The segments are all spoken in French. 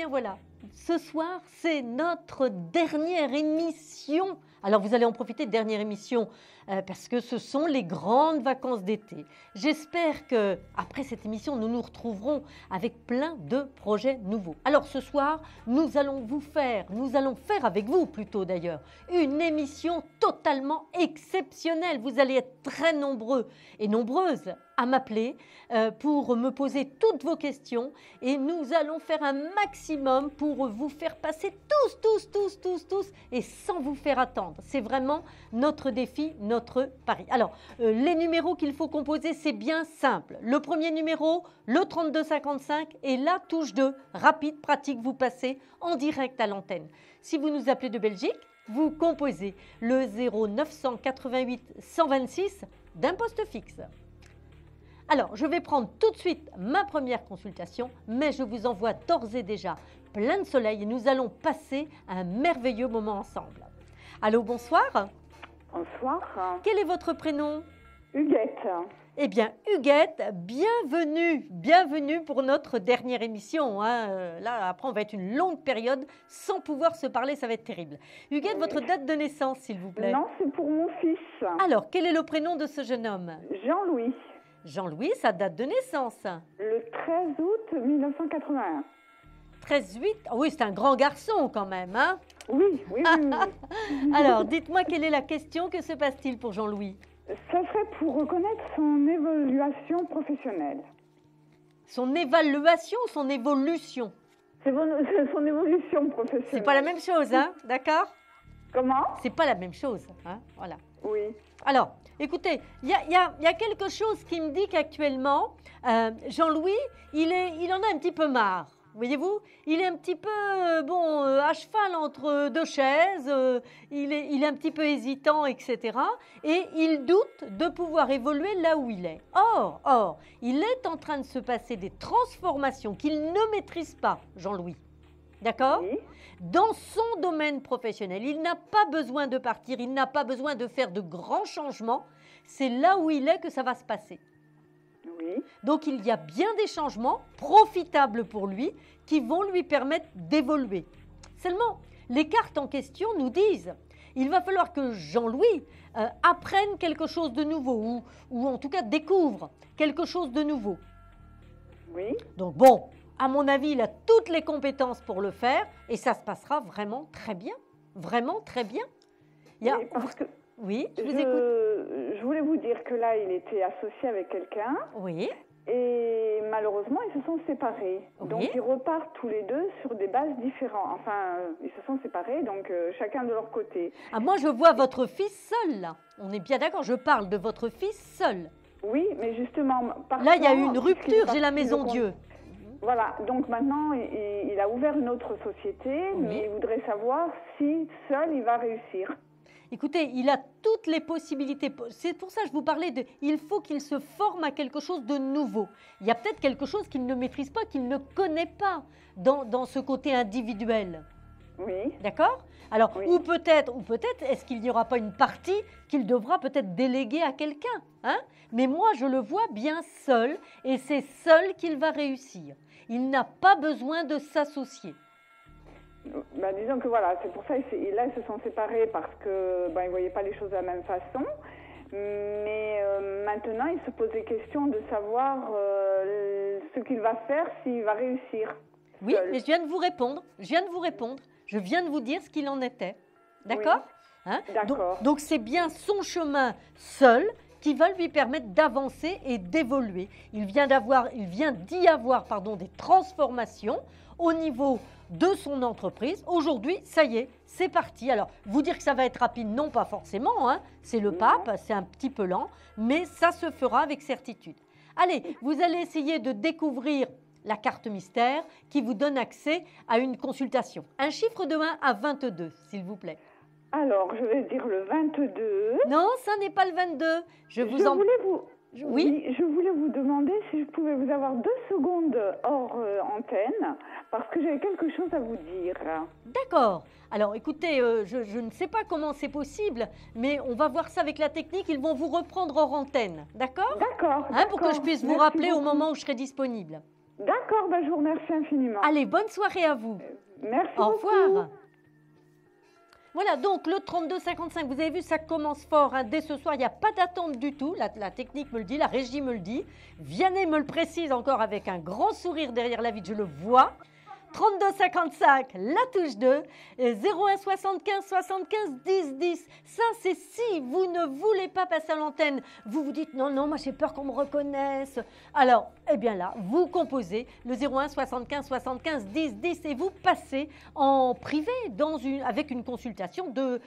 bien voilà, ce soir, c'est notre dernière émission. Alors, vous allez en profiter de dernière émission parce que ce sont les grandes vacances d'été. J'espère que après cette émission, nous nous retrouverons avec plein de projets nouveaux. Alors, ce soir, nous allons faire avec vous plutôt d'ailleurs, une émission totalement exceptionnelle. Vous allez être très nombreux et nombreuses à m'appeler pour me poser toutes vos questions et nous allons faire un maximum pour vous faire passer tous et sans vous faire attendre. C'est vraiment notre défi, notre pari. Alors, les numéros qu'il faut composer, c'est bien simple. Le premier numéro, le 3255 et la touche 2. Rapide, pratique, vous passez en direct à l'antenne. Si vous nous appelez de Belgique, vous composez le 0988 126 d'un poste fixe. Alors, je vais prendre tout de suite ma première consultation, mais je vous envoie d'ores et déjà plein de soleil et nous allons passer un merveilleux moment ensemble. Allô, bonsoir. Bonsoir. Quel est votre prénom? Huguette. Eh bien, Huguette, bienvenue pour notre dernière émission. Là, après, on va être une longue période sans pouvoir se parler, ça va être terrible. Huguette, votre date de naissance, s'il vous plaît. Non, c'est pour mon fils. Alors, quel est le prénom de ce jeune homme? Jean-Louis. Jean-Louis, sa date de naissance? Le 13 août 1981. 13-8, oui, c'est un grand garçon quand même, hein? Oui. Alors, dites-moi, quelle est la question? Que se passe-t-il pour Jean-Louis? Ça serait pour reconnaître son évaluation professionnelle. Son évaluation ou son évolution? C'est son évolution professionnelle. C'est pas la même chose, hein? D'accord? Comment? C'est pas la même chose, hein? Voilà. Oui. Alors, écoutez, il y a quelque chose qui me dit qu'actuellement, Jean-Louis, il en a un petit peu marre. Voyez-vous, il est un petit peu à cheval entre deux chaises, il est un petit peu hésitant, etc. Et il doute de pouvoir évoluer là où il est. Or, il est en train de se passer des transformations qu'il ne maîtrise pas, Jean-Louis. D'accord? Oui. Dans son domaine professionnel, il n'a pas besoin de partir, il n'a pas besoin de faire de grands changements. C'est là où il est que ça va se passer. Oui. Donc, il y a bien des changements profitables pour lui qui vont lui permettre d'évoluer. Seulement, les cartes en question nous disent il va falloir que Jean-Louis apprenne quelque chose de nouveau ou en tout cas découvre quelque chose de nouveau. Oui. Donc, bon, à mon avis, il a toutes les compétences pour le faire et ça se passera vraiment très bien. Vraiment très bien. Oui, parce que oui, je vous écoute. Je voulais vous dire que là, il était associé avec quelqu'un. Oui. Et malheureusement, ils se sont séparés. Oui. Donc, ils repartent tous les deux sur des bases différentes. Enfin, ils se sont séparés, donc chacun de leur côté. Ah, moi, je vois votre fils seul, là. On est bien d'accord, je parle de votre fils seul. Oui, mais justement... Là, il y a eu une rupture, j'ai la maison Dieu. Voilà, donc maintenant, il a ouvert une autre société, Oui. mais il voudrait savoir si seul, il va réussir. Écoutez, il a toutes les possibilités. C'est pour ça que je vous parlais de... Il faut qu'il se forme à quelque chose de nouveau. Il y a peut-être quelque chose qu'il ne maîtrise pas, qu'il ne connaît pas dans ce côté individuel. Oui. D'accord? Alors, Oui. ou peut-être, est-ce qu'il n'y aura pas une partie qu'il devra peut-être déléguer à quelqu'un, hein? Mais moi, je le vois bien seul, et c'est seul qu'il va réussir. Il n'a pas besoin de s'associer. Ben, disons que voilà, c'est pour ça qu'ils se sont séparés parce que ils ne voyaient pas les choses de la même façon. Mais maintenant, il se pose des questions de savoir ce qu'il va faire, s'il va réussir. Oui, seul. mais je viens de vous répondre. Je viens de vous dire ce qu'il en était. D'accord? Oui. Hein? D'accord. Donc c'est bien son chemin seul qui va lui permettre d'avancer et d'évoluer. Il vient d'y avoir des transformations au niveau de son entreprise. Aujourd'hui, ça y est, c'est parti. Alors, vous dire que ça va être rapide, non, pas forcément, hein. C'est le pape, c'est un petit peu lent, mais ça se fera avec certitude. Allez, vous allez essayer de découvrir la carte mystère qui vous donne accès à une consultation. Un chiffre de 1 à 22, s'il vous plaît. Alors, je vais dire le 22. Non, ça n'est pas le 22. Je voulais vous demander si je pouvais vous avoir 2 secondes hors antenne, parce que j'avais quelque chose à vous dire. D'accord. Alors, écoutez, je ne sais pas comment c'est possible, mais on va voir ça avec la technique. Ils vont vous reprendre hors antenne, d'accord? D'accord. Hein, pour que je puisse vous rappeler au moment où je serai disponible. D'accord, je vous remercie infiniment. Allez, bonne soirée à vous. Merci Au beaucoup. revoir. Voilà, donc le 32-55, vous avez vu, ça commence fort. Hein. Dès ce soir, il n'y a pas d'attente du tout. La technique me le dit, la régie me le dit. Vianney me le précise encore avec un grand sourire derrière la vitre, je le vois. 32-55, la touche 2, 01 75 75 10 10. Ça, c'est si vous ne voulez pas passer à l'antenne. Vous vous dites, non, moi j'ai peur qu'on me reconnaisse. Alors, eh bien là, vous composez le 01 75 75 10 10 et vous passez en privé avec une consultation de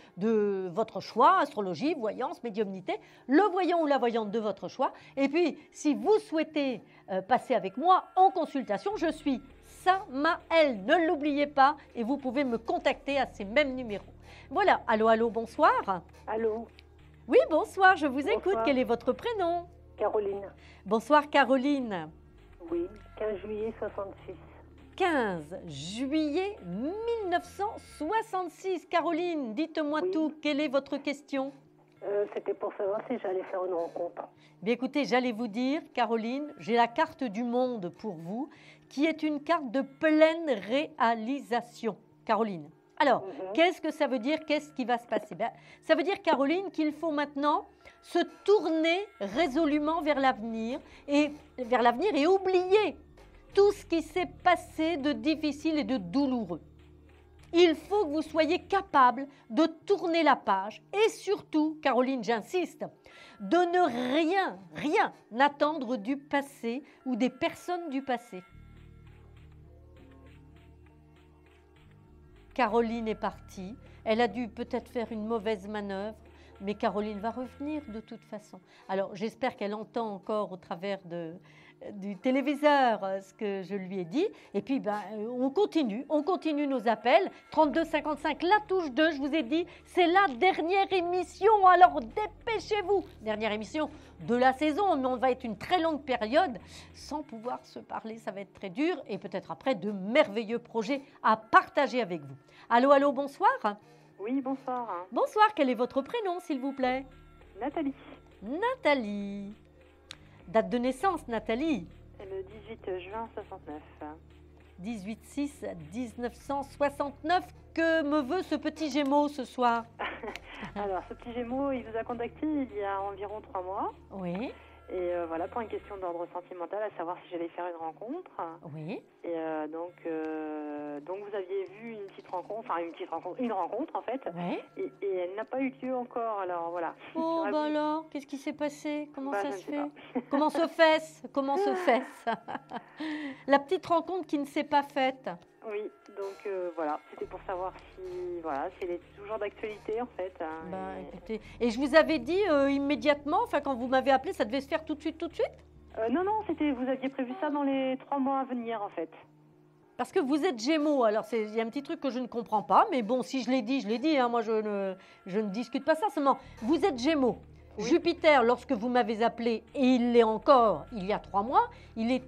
votre choix, astrologie, voyance, médiumnité, le voyant ou la voyante de votre choix. Et puis, si vous souhaitez passer avec moi en consultation, je suis Samael, ne l'oubliez pas, et vous pouvez me contacter à ces mêmes numéros. Voilà, allô, bonsoir. Allô. Oui, bonsoir, je vous écoute. Quel est votre prénom? Caroline. Bonsoir, Caroline. Oui, 15 juillet 66. 15 juillet 1966. Caroline, dites-moi tout. Quelle est votre question? C'était pour savoir si j'allais faire une rencontre. Bien écoutez, j'allais vous dire, Caroline, j'ai la carte du monde pour vous, qui est une carte de pleine réalisation. Caroline. Alors, qu'est-ce que ça veut dire? Qu'est-ce qui va se passer? Ça veut dire, Caroline, qu'il faut maintenant se tourner résolument vers l'avenir et oublier tout ce qui s'est passé de difficile et de douloureux. Il faut que vous soyez capable de tourner la page et surtout, Caroline, j'insiste, de ne rien attendre du passé ou des personnes du passé. Caroline est partie, elle a dû peut-être faire une mauvaise manœuvre, mais Caroline va revenir de toute façon. Alors j'espère qu'elle entend encore au travers du téléviseur ce que je lui ai dit. Et puis on continue nos appels. 32-55, la touche 2, je vous ai dit, c'est la dernière émission, alors dépêchez-vous. Dernière émission de la saison, mais on va être une très longue période sans pouvoir se parler, ça va être très dur. Et peut-être après, de merveilleux projets à partager avec vous. Allô, bonsoir. Oui, bonsoir. Bonsoir, quel est votre prénom, s'il vous plaît? Nathalie. Nathalie. Date de naissance, Nathalie? Le 18 juin 69. 18-6-1969. Que me veut ce petit Gémeaux ce soir? Alors, ce petit Gémeaux, il vous a contacté il y a environ 3 mois. Oui. Et voilà, pour une question d'ordre sentimental, à savoir si j'allais faire une rencontre. Oui. Et donc vous aviez vu une rencontre en fait. Oui. Et elle n'a pas eu lieu encore, alors voilà. Oh, alors, qu'est-ce qui s'est passé? Comment ça se fait? Comment se fait La petite rencontre qui ne s'est pas faite. Oui, donc voilà, c'était pour savoir si elle est toujours d'actualité en fait. Écoutez, et je vous avais dit immédiatement, quand vous m'avez appelé, ça devait se faire tout de suite? Non, vous aviez prévu ça dans les 3 mois à venir en fait. Parce que vous êtes Gémeaux, alors il y a un petit truc que je ne comprends pas, mais bon, si je l'ai dit, hein, moi je ne discute pas ça, seulement vous êtes Gémeaux. Oui. Jupiter, lorsque vous m'avez appelé, et il l'est encore il y a 3 mois, il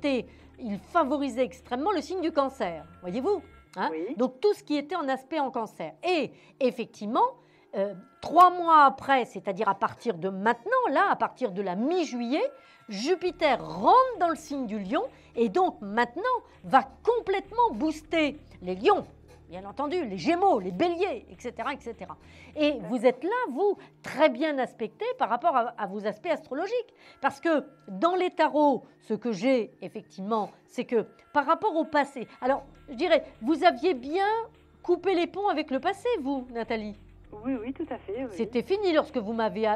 favorisait extrêmement le signe du Cancer, voyez-vous, hein? Oui. Donc tout ce qui était en aspect en Cancer. Et effectivement, 3 mois après, c'est-à-dire à partir de maintenant, là, à partir de la mi-juillet, Jupiter rentre dans le signe du Lion et donc maintenant va complètement booster les Lions, bien entendu, les Gémeaux, les Béliers, etc. etc. Et vous êtes là, vous, très bien aspecté par rapport à vos aspects astrologiques. Parce que dans les tarots, ce que j'ai effectivement, c'est que par rapport au passé, alors je dirais, vous aviez bien coupé les ponts avec le passé, vous, Nathalie? Oui, tout à fait. Oui. C'était fini lorsque vous m'aviez...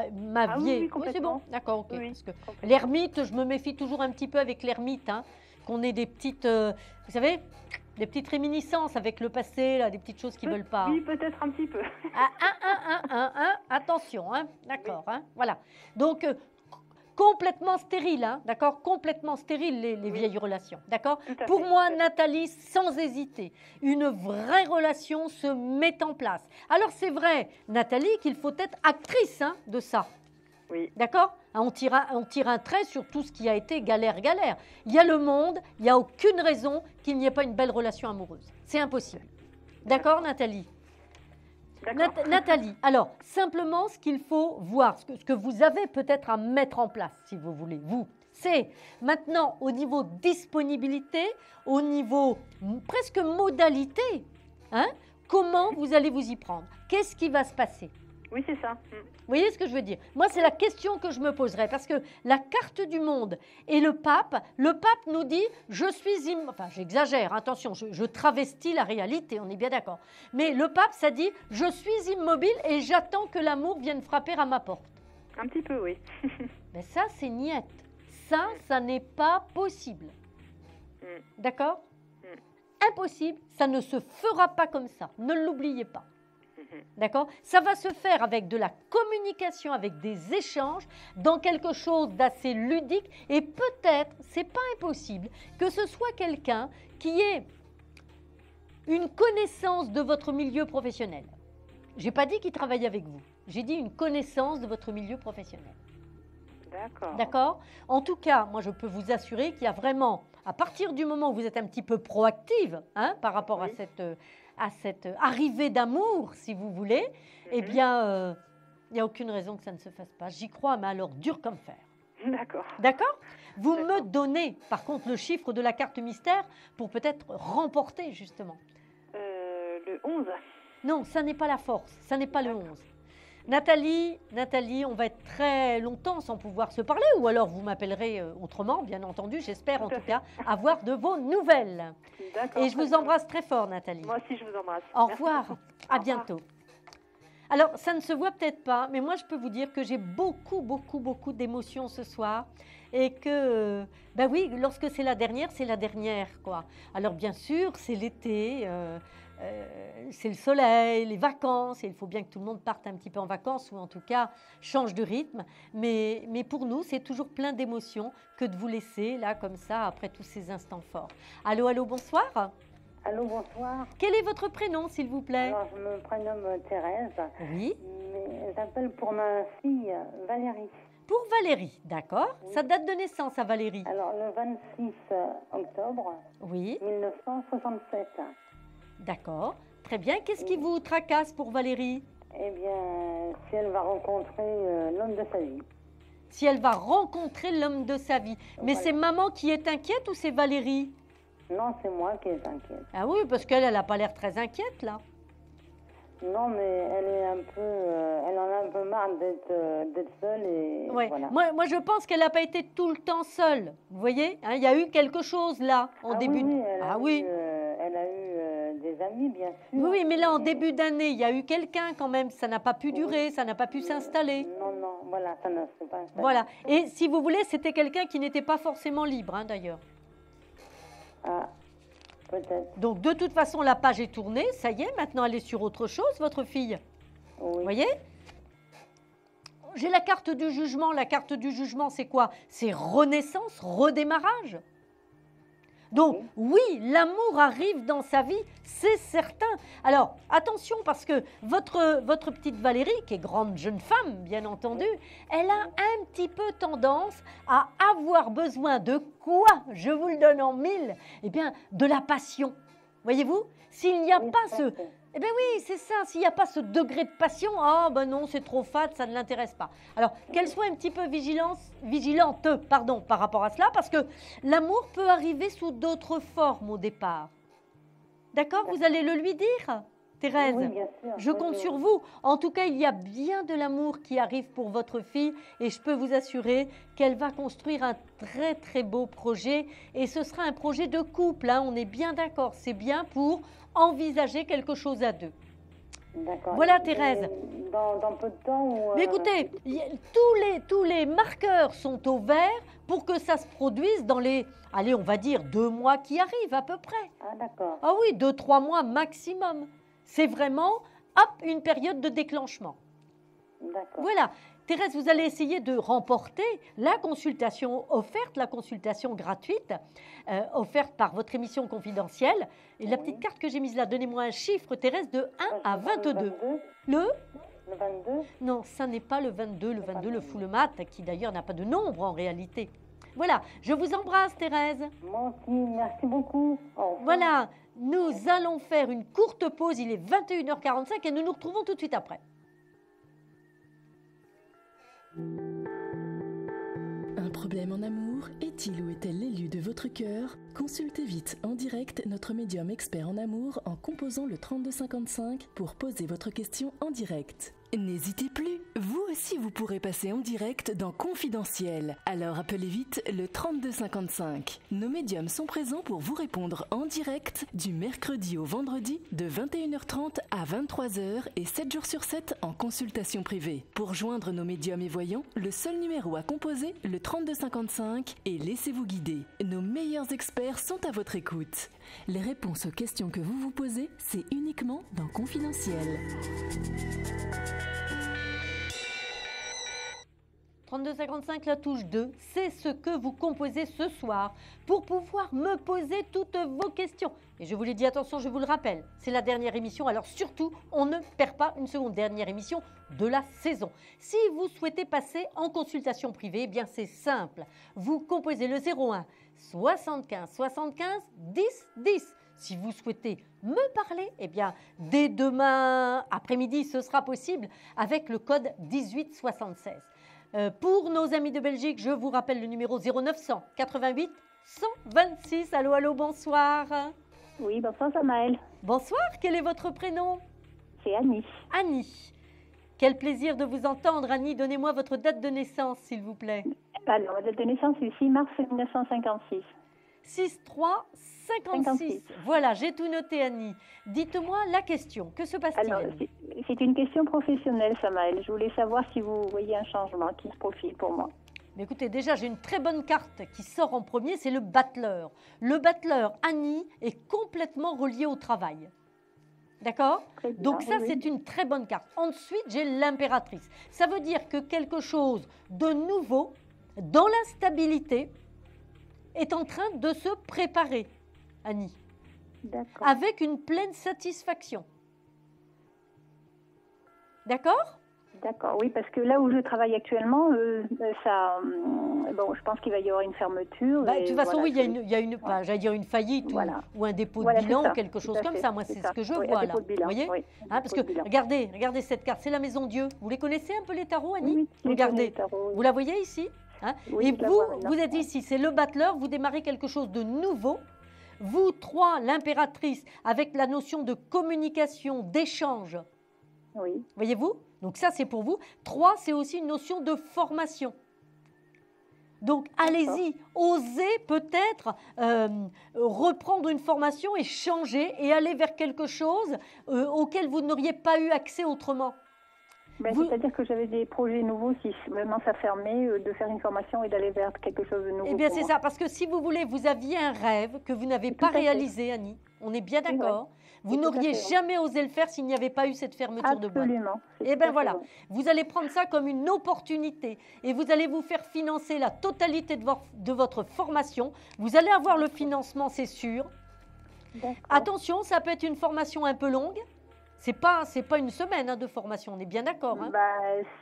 oui, c'est bon, d'accord, ok. Oui, parce que l'ermite, je me méfie toujours un petit peu avec l'ermite, hein, qu'on ait des petites, vous savez, des petites réminiscences avec le passé, là, des petites choses qui ne veulent pas. Oui, peut-être un petit peu. Attention, hein, d'accord, hein, voilà. Donc, complètement stérile, hein, d'accord, complètement stérile les vieilles relations, d'accord. Pour moi, Nathalie, sans hésiter, une vraie relation se met en place. Alors c'est vrai, Nathalie, qu'il faut être actrice, hein, de ça. Oui. D'accord? On tire un trait sur tout ce qui a été galère. Il y a le monde, il n'y a aucune raison qu'il n'y ait pas une belle relation amoureuse. C'est impossible. D'accord, Nathalie? Nathalie, alors, simplement, ce qu'il faut voir, ce que vous avez peut-être à mettre en place, si vous voulez, vous, C'est maintenant au niveau disponibilité, au niveau presque modalité, hein, comment vous allez vous y prendre? Qu'est-ce qui va se passer? Oui, c'est ça. Vous voyez ce que je veux dire? Moi, c'est la question que je me poserais, parce que la carte du monde et le pape nous dit, je suis enfin j'exagère, attention, je travestis la réalité, on est bien d'accord. Mais le pape, ça dit, je suis immobile et j'attends que l'amour vienne frapper à ma porte. Un petit peu, oui. Mais ça, c'est niette. Ça n'est pas possible. D'accord? Impossible, ça ne se fera pas comme ça, ne l'oubliez pas. D'accord? Ça va se faire avec de la communication, avec des échanges, dans quelque chose d'assez ludique. Et peut-être, c'est pas impossible, que ce soit quelqu'un qui ait une connaissance de votre milieu professionnel. Je n'ai pas dit qu'il travaille avec vous. J'ai dit une connaissance de votre milieu professionnel. D'accord. D'accord? En tout cas, moi, je peux vous assurer qu'il y a vraiment, à partir du moment où vous êtes un petit peu proactive, hein, par rapport à cette arrivée d'amour, si vous voulez, eh bien, il n'y a aucune raison que ça ne se fasse pas. J'y crois, mais alors dur comme fer. D'accord. D'accord? Vous me donnez, par contre, le chiffre de la carte mystère pour peut-être remporter, justement. Le 11. Non, ça n'est pas la force, ça n'est pas le 11. Nathalie, on va être très longtemps sans pouvoir se parler, ou alors vous m'appellerez autrement, bien entendu. J'espère en tout cas avoir de vos nouvelles. D'accord. Et je vous embrasse très fort, Nathalie. Moi aussi, je vous embrasse. Au Merci revoir, beaucoup. à Au revoir. bientôt. Alors, ça ne se voit peut-être pas, mais moi, je peux vous dire que j'ai beaucoup d'émotions ce soir et que, ben oui, lorsque c'est la dernière, quoi. Alors, bien sûr, c'est l'été, c'est le soleil, les vacances, et il faut bien que tout le monde parte un petit peu en vacances ou en tout cas change de rythme. Mais pour nous, c'est toujours plein d'émotions que de vous laisser là, comme ça, après tous ces instants forts. Allô, bonsoir. Allô, bonsoir. Quel est votre prénom, s'il vous plaît? Alors, je me prénomme Thérèse, Oui. mais j'appelle pour ma fille Valérie. Pour Valérie, d'accord. Sa date de naissance à Valérie? Alors, le 26 octobre Oui, 1967. d'accord. Très bien. Qu'est-ce qui vous tracasse pour Valérie? Eh bien, si elle va rencontrer l'homme de sa vie. Si elle va rencontrer l'homme de sa vie. Mais Voilà. c'est maman qui est inquiète ou c'est Valérie? Non, c'est moi qui est inquiète. Ah oui, parce qu'elle n'a pas l'air très inquiète, là. Non, mais elle est un peu, elle en a un peu marre d'être seule et Ouais. voilà. Moi, je pense qu'elle n'a pas été tout le temps seule. Vous voyez, hein, il y a eu quelque chose là, en début. Oui, elle a oui. elle a eu des amis, bien sûr. Oui, mais là, en début d'année, il y a eu quelqu'un quand même. Ça n'a pas pu durer, ça n'a pas pu s'installer. Non, voilà, ça ne s'est pas installé. Voilà. Et si vous voulez, c'était quelqu'un qui n'était pas forcément libre, hein, d'ailleurs. Ah, peut-être. Donc, de toute façon, la page est tournée. Ça y est, maintenant, elle est sur autre chose, votre fille. Oui. Vous voyez? J'ai la carte du jugement. La carte du jugement, c'est quoi? C'est renaissance, redémarrage. Donc, oui, l'amour arrive dans sa vie, c'est certain. Alors, attention, parce que votre petite Valérie, qui est grande jeune femme, bien entendu, elle a un petit peu tendance à avoir besoin de quoi? Je vous le donne en mille. Eh bien, de la passion. Voyez-vous? S'il n'y a pas ce... Eh bien oui, c'est ça. S'il n'y a pas ce degré de passion, ah ben non, c'est trop fade, ça ne l'intéresse pas. Alors, qu'elle soit un petit peu vigilante par rapport à cela, parce que l'amour peut arriver sous d'autres formes au départ. D'accord? Vous allez le lui dire, Thérèse? Oui, bien sûr. Je compte sur vous. En tout cas, il y a bien de l'amour qui arrive pour votre fille et je peux vous assurer qu'elle va construire un très très beau projet et ce sera un projet de couple, hein, on est bien d'accord. C'est bien pour envisager quelque chose à deux. D'accord. Voilà, Thérèse. Dans peu de temps ou, Mais écoutez, tous les marqueurs sont au vert pour que ça se produise dans les, allez, on va dire 2 mois qui arrivent à peu près. Ah, d'accord. Ah oui, 2-3 mois maximum. C'est vraiment, hop, une période de déclenchement. D'accord. Voilà. Thérèse, vous allez essayer de remporter la consultation offerte, la consultation gratuite, offerte par votre émission confidentielle. Et la petite carte que j'ai mise là, donnez-moi un chiffre, Thérèse, de 1 à 22. Le 22? Non, ça n'est pas le 22, le full mat, qui d'ailleurs n'a pas de nombre en réalité. Voilà, je vous embrasse, Thérèse. Moi aussi, merci beaucoup. Au revoir. Voilà, nous allons faire une courte pause, il est 21h45 et nous nous retrouvons tout de suite après. Un problème en amour? Est-il ou est-elle l'élu de votre cœur? Consultez vite en direct notre médium expert en amour en composant le 3255 pour poser votre question en direct. N'hésitez plus, vous aussi vous pourrez passer en direct dans Confidentiel. Alors appelez vite le 3255. Nos médiums sont présents pour vous répondre en direct du mercredi au vendredi de 21h30 à 23h et 7 jours sur 7 en consultation privée. Pour joindre nos médiums et voyants, le seul numéro à composer, le 3255, et laissez-vous guider. Nos meilleurs experts sont à votre écoute. Les réponses aux questions que vous vous posez, c'est uniquement dans Confidentiel. 3255, la touche 2, c'est ce que vous composez ce soir pour pouvoir me poser toutes vos questions. Et je vous l'ai dit, attention, je vous le rappelle, c'est la dernière émission, alors surtout, on ne perd pas une seconde, dernière émission de la saison. Si vous souhaitez passer en consultation privée, eh bien c'est simple. Vous composez le 01 75 75 10 10. Si vous souhaitez me parler, eh bien, dès demain après-midi, ce sera possible avec le code 1876. Pour nos amis de Belgique, je vous rappelle le numéro 0900 88 126. Allô, allô, bonsoir. Oui, bonsoir Samaël. Bonsoir, quel est votre prénom? C'est Annie. Annie. Quel plaisir de vous entendre, Annie. Donnez-moi votre date de naissance, s'il vous plaît. Alors, ma date de naissance, c'est 6 mars 1956. 6-3-56. Voilà, j'ai tout noté, Annie. Dites-moi la question. Que se passe-t-il? Alors, c'est une question professionnelle, Samaël. Je voulais savoir si vous voyez un changement qui se profile pour moi. Mais écoutez, déjà, j'ai une très bonne carte qui sort en premier, c'est le battleur. Le battleur, Annie, est complètement relié au travail. D'accord? Donc ça, c'est une très bonne carte. Ensuite, j'ai l'impératrice. Ça veut dire que quelque chose de nouveau, dans la stabilité, est en train de se préparer, Annie. D'accord. Avec une pleine satisfaction. D'accord? D'accord, oui, parce que là où je travaille actuellement, bon, je pense qu'il va y avoir une fermeture. De toute façon, voilà, oui, il y a une, enfin, j'allais dire une faillite ou un dépôt de bilan ou quelque chose comme ça. Moi, c'est ce que je vois là. Vous voyez, parce que regardez cette carte, c'est la maison Dieu. Vous les connaissez un peu les tarots, Annie? Oui, regardez, tarots, vous la voyez ici? Oui, et vous êtes ici, c'est le battleur, vous démarrez quelque chose de nouveau. Vous trois, l'impératrice, avec la notion de communication, d'échange. Oui. Voyez-vous? Donc ça, c'est pour vous. 3, c'est aussi une notion de formation. Donc allez-y, osez peut-être reprendre une formation et changer et aller vers quelque chose auquel vous n'auriez pas eu accès autrement. C'est-à-dire que j'avais des projets nouveaux, si vraiment ça fermait, de faire une formation et d'aller vers quelque chose de nouveau. Eh bien, c'est ça, parce que si vous voulez, vous aviez un rêve que vous n'avez pas réalisé, Annie. On est bien d'accord. Vous n'auriez jamais osé le faire s'il n'y avait pas eu cette fermeture de boîte. Absolument. Eh bien voilà, vous allez prendre ça comme une opportunité et vous allez vous faire financer la totalité de votre formation. Vous allez avoir le financement, c'est sûr. Attention, ça peut être une formation un peu longue. C'est pas une semaine de formation, on est bien d'accord.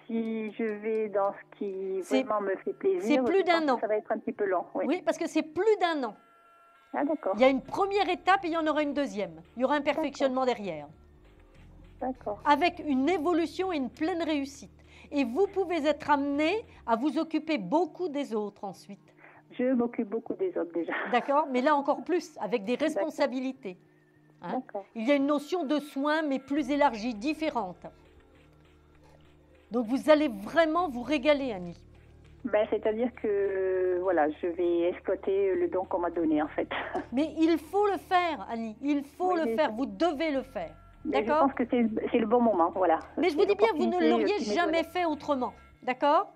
Si je vais dans ce qui vraiment me fait plaisir, c'est plus d'un an. Ça va être un petit peu long. Oui, parce que c'est plus d'un an. Ah, d'accord. Il y a une première étape et il y en aura une deuxième. Il y aura un perfectionnement derrière. D'accord. Avec une évolution et une pleine réussite. Et vous pouvez être amené à vous occuper beaucoup des autres ensuite. Je m'occupe beaucoup des autres déjà. D'accord, mais là encore plus, avec des responsabilités. Il y a une notion de soin, mais plus élargie, différente. Donc vous allez vraiment vous régaler, Annie. C'est-à-dire que je vais exploiter le don qu'on m'a donné en fait. Mais il faut le faire, Annie, il faut le faire, vous devez le faire. D'accord. Je pense que c'est le bon moment, voilà. Mais je vous dis bien, vous ne l'auriez jamais fait autrement. D'accord?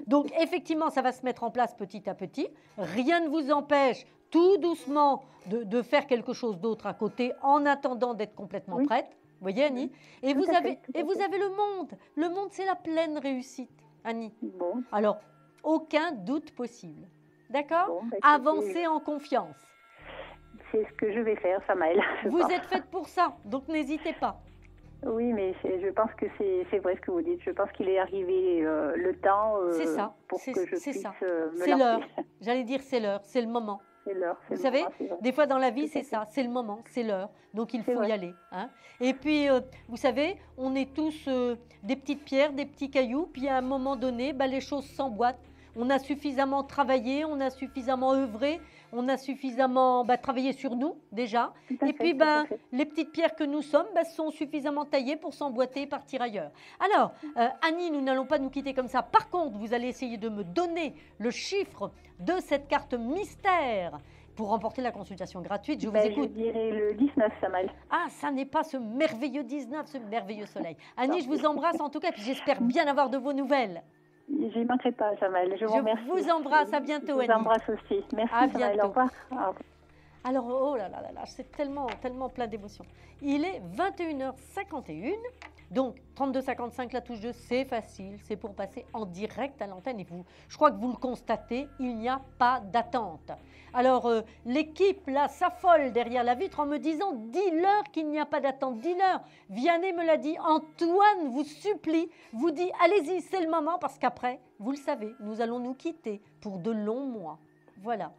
Donc effectivement, ça va se mettre en place petit à petit. Rien ne vous empêche tout doucement de faire quelque chose d'autre à côté en attendant d'être complètement prête. Vous voyez, Annie? Et vous avez le monde. Le monde, c'est la pleine réussite, Annie. Bon. Alors, aucun doute possible. D'accord? Avancez en confiance. C'est ce que je vais faire, Samaël. Vous êtes faite pour ça, donc n'hésitez pas. Oui, mais je pense que c'est vrai ce que vous dites. Je pense qu'il est arrivé le temps pour que je puisse me lancer. C'est l'heure. J'allais dire c'est l'heure, c'est le moment. C'est l'heure. Vous savez, des fois dans la vie, c'est ça, c'est le moment, c'est l'heure. Donc il faut y aller. Et puis, vous savez, on est tous des petites pierres, des petits cailloux. Puis à un moment donné, les choses s'emboîtent. On a suffisamment travaillé, on a suffisamment œuvré, on a suffisamment travaillé sur nous déjà. Et puis les petites pierres que nous sommes sont suffisamment taillées pour s'emboîter et partir ailleurs. Alors, Annie, nous n'allons pas nous quitter comme ça. Par contre, vous allez essayer de me donner le chiffre de cette carte mystère pour remporter la consultation gratuite. Je vous écoute. Je dirais le 19, Samal. Ah, ça n'est pas ce merveilleux 19, ce merveilleux soleil. Annie, je vous embrasse en tout cas, puis j'espère bien avoir de vos nouvelles. Je n'y manquerai pas, Samal. Je vous remercie. Je vous embrasse, à bientôt, Annie. Je vous embrasse aussi. Merci, à Samal. bientôt. Au revoir. Alors, oh là là là là, c'est tellement plein d'émotions. Il est 21h51. Donc, 3255, la touche 2, c'est facile, c'est pour passer en direct à l'antenne. Et je crois que vous le constatez, il n'y a pas d'attente. Alors, l'équipe, là, s'affole derrière la vitre en me disant, dis-leur qu'il n'y a pas d'attente, dis-leur. Vianney me l'a dit, Antoine vous supplie, vous dit, allez-y, c'est le moment, parce qu'après, vous le savez, nous allons nous quitter pour de longs mois. Voilà.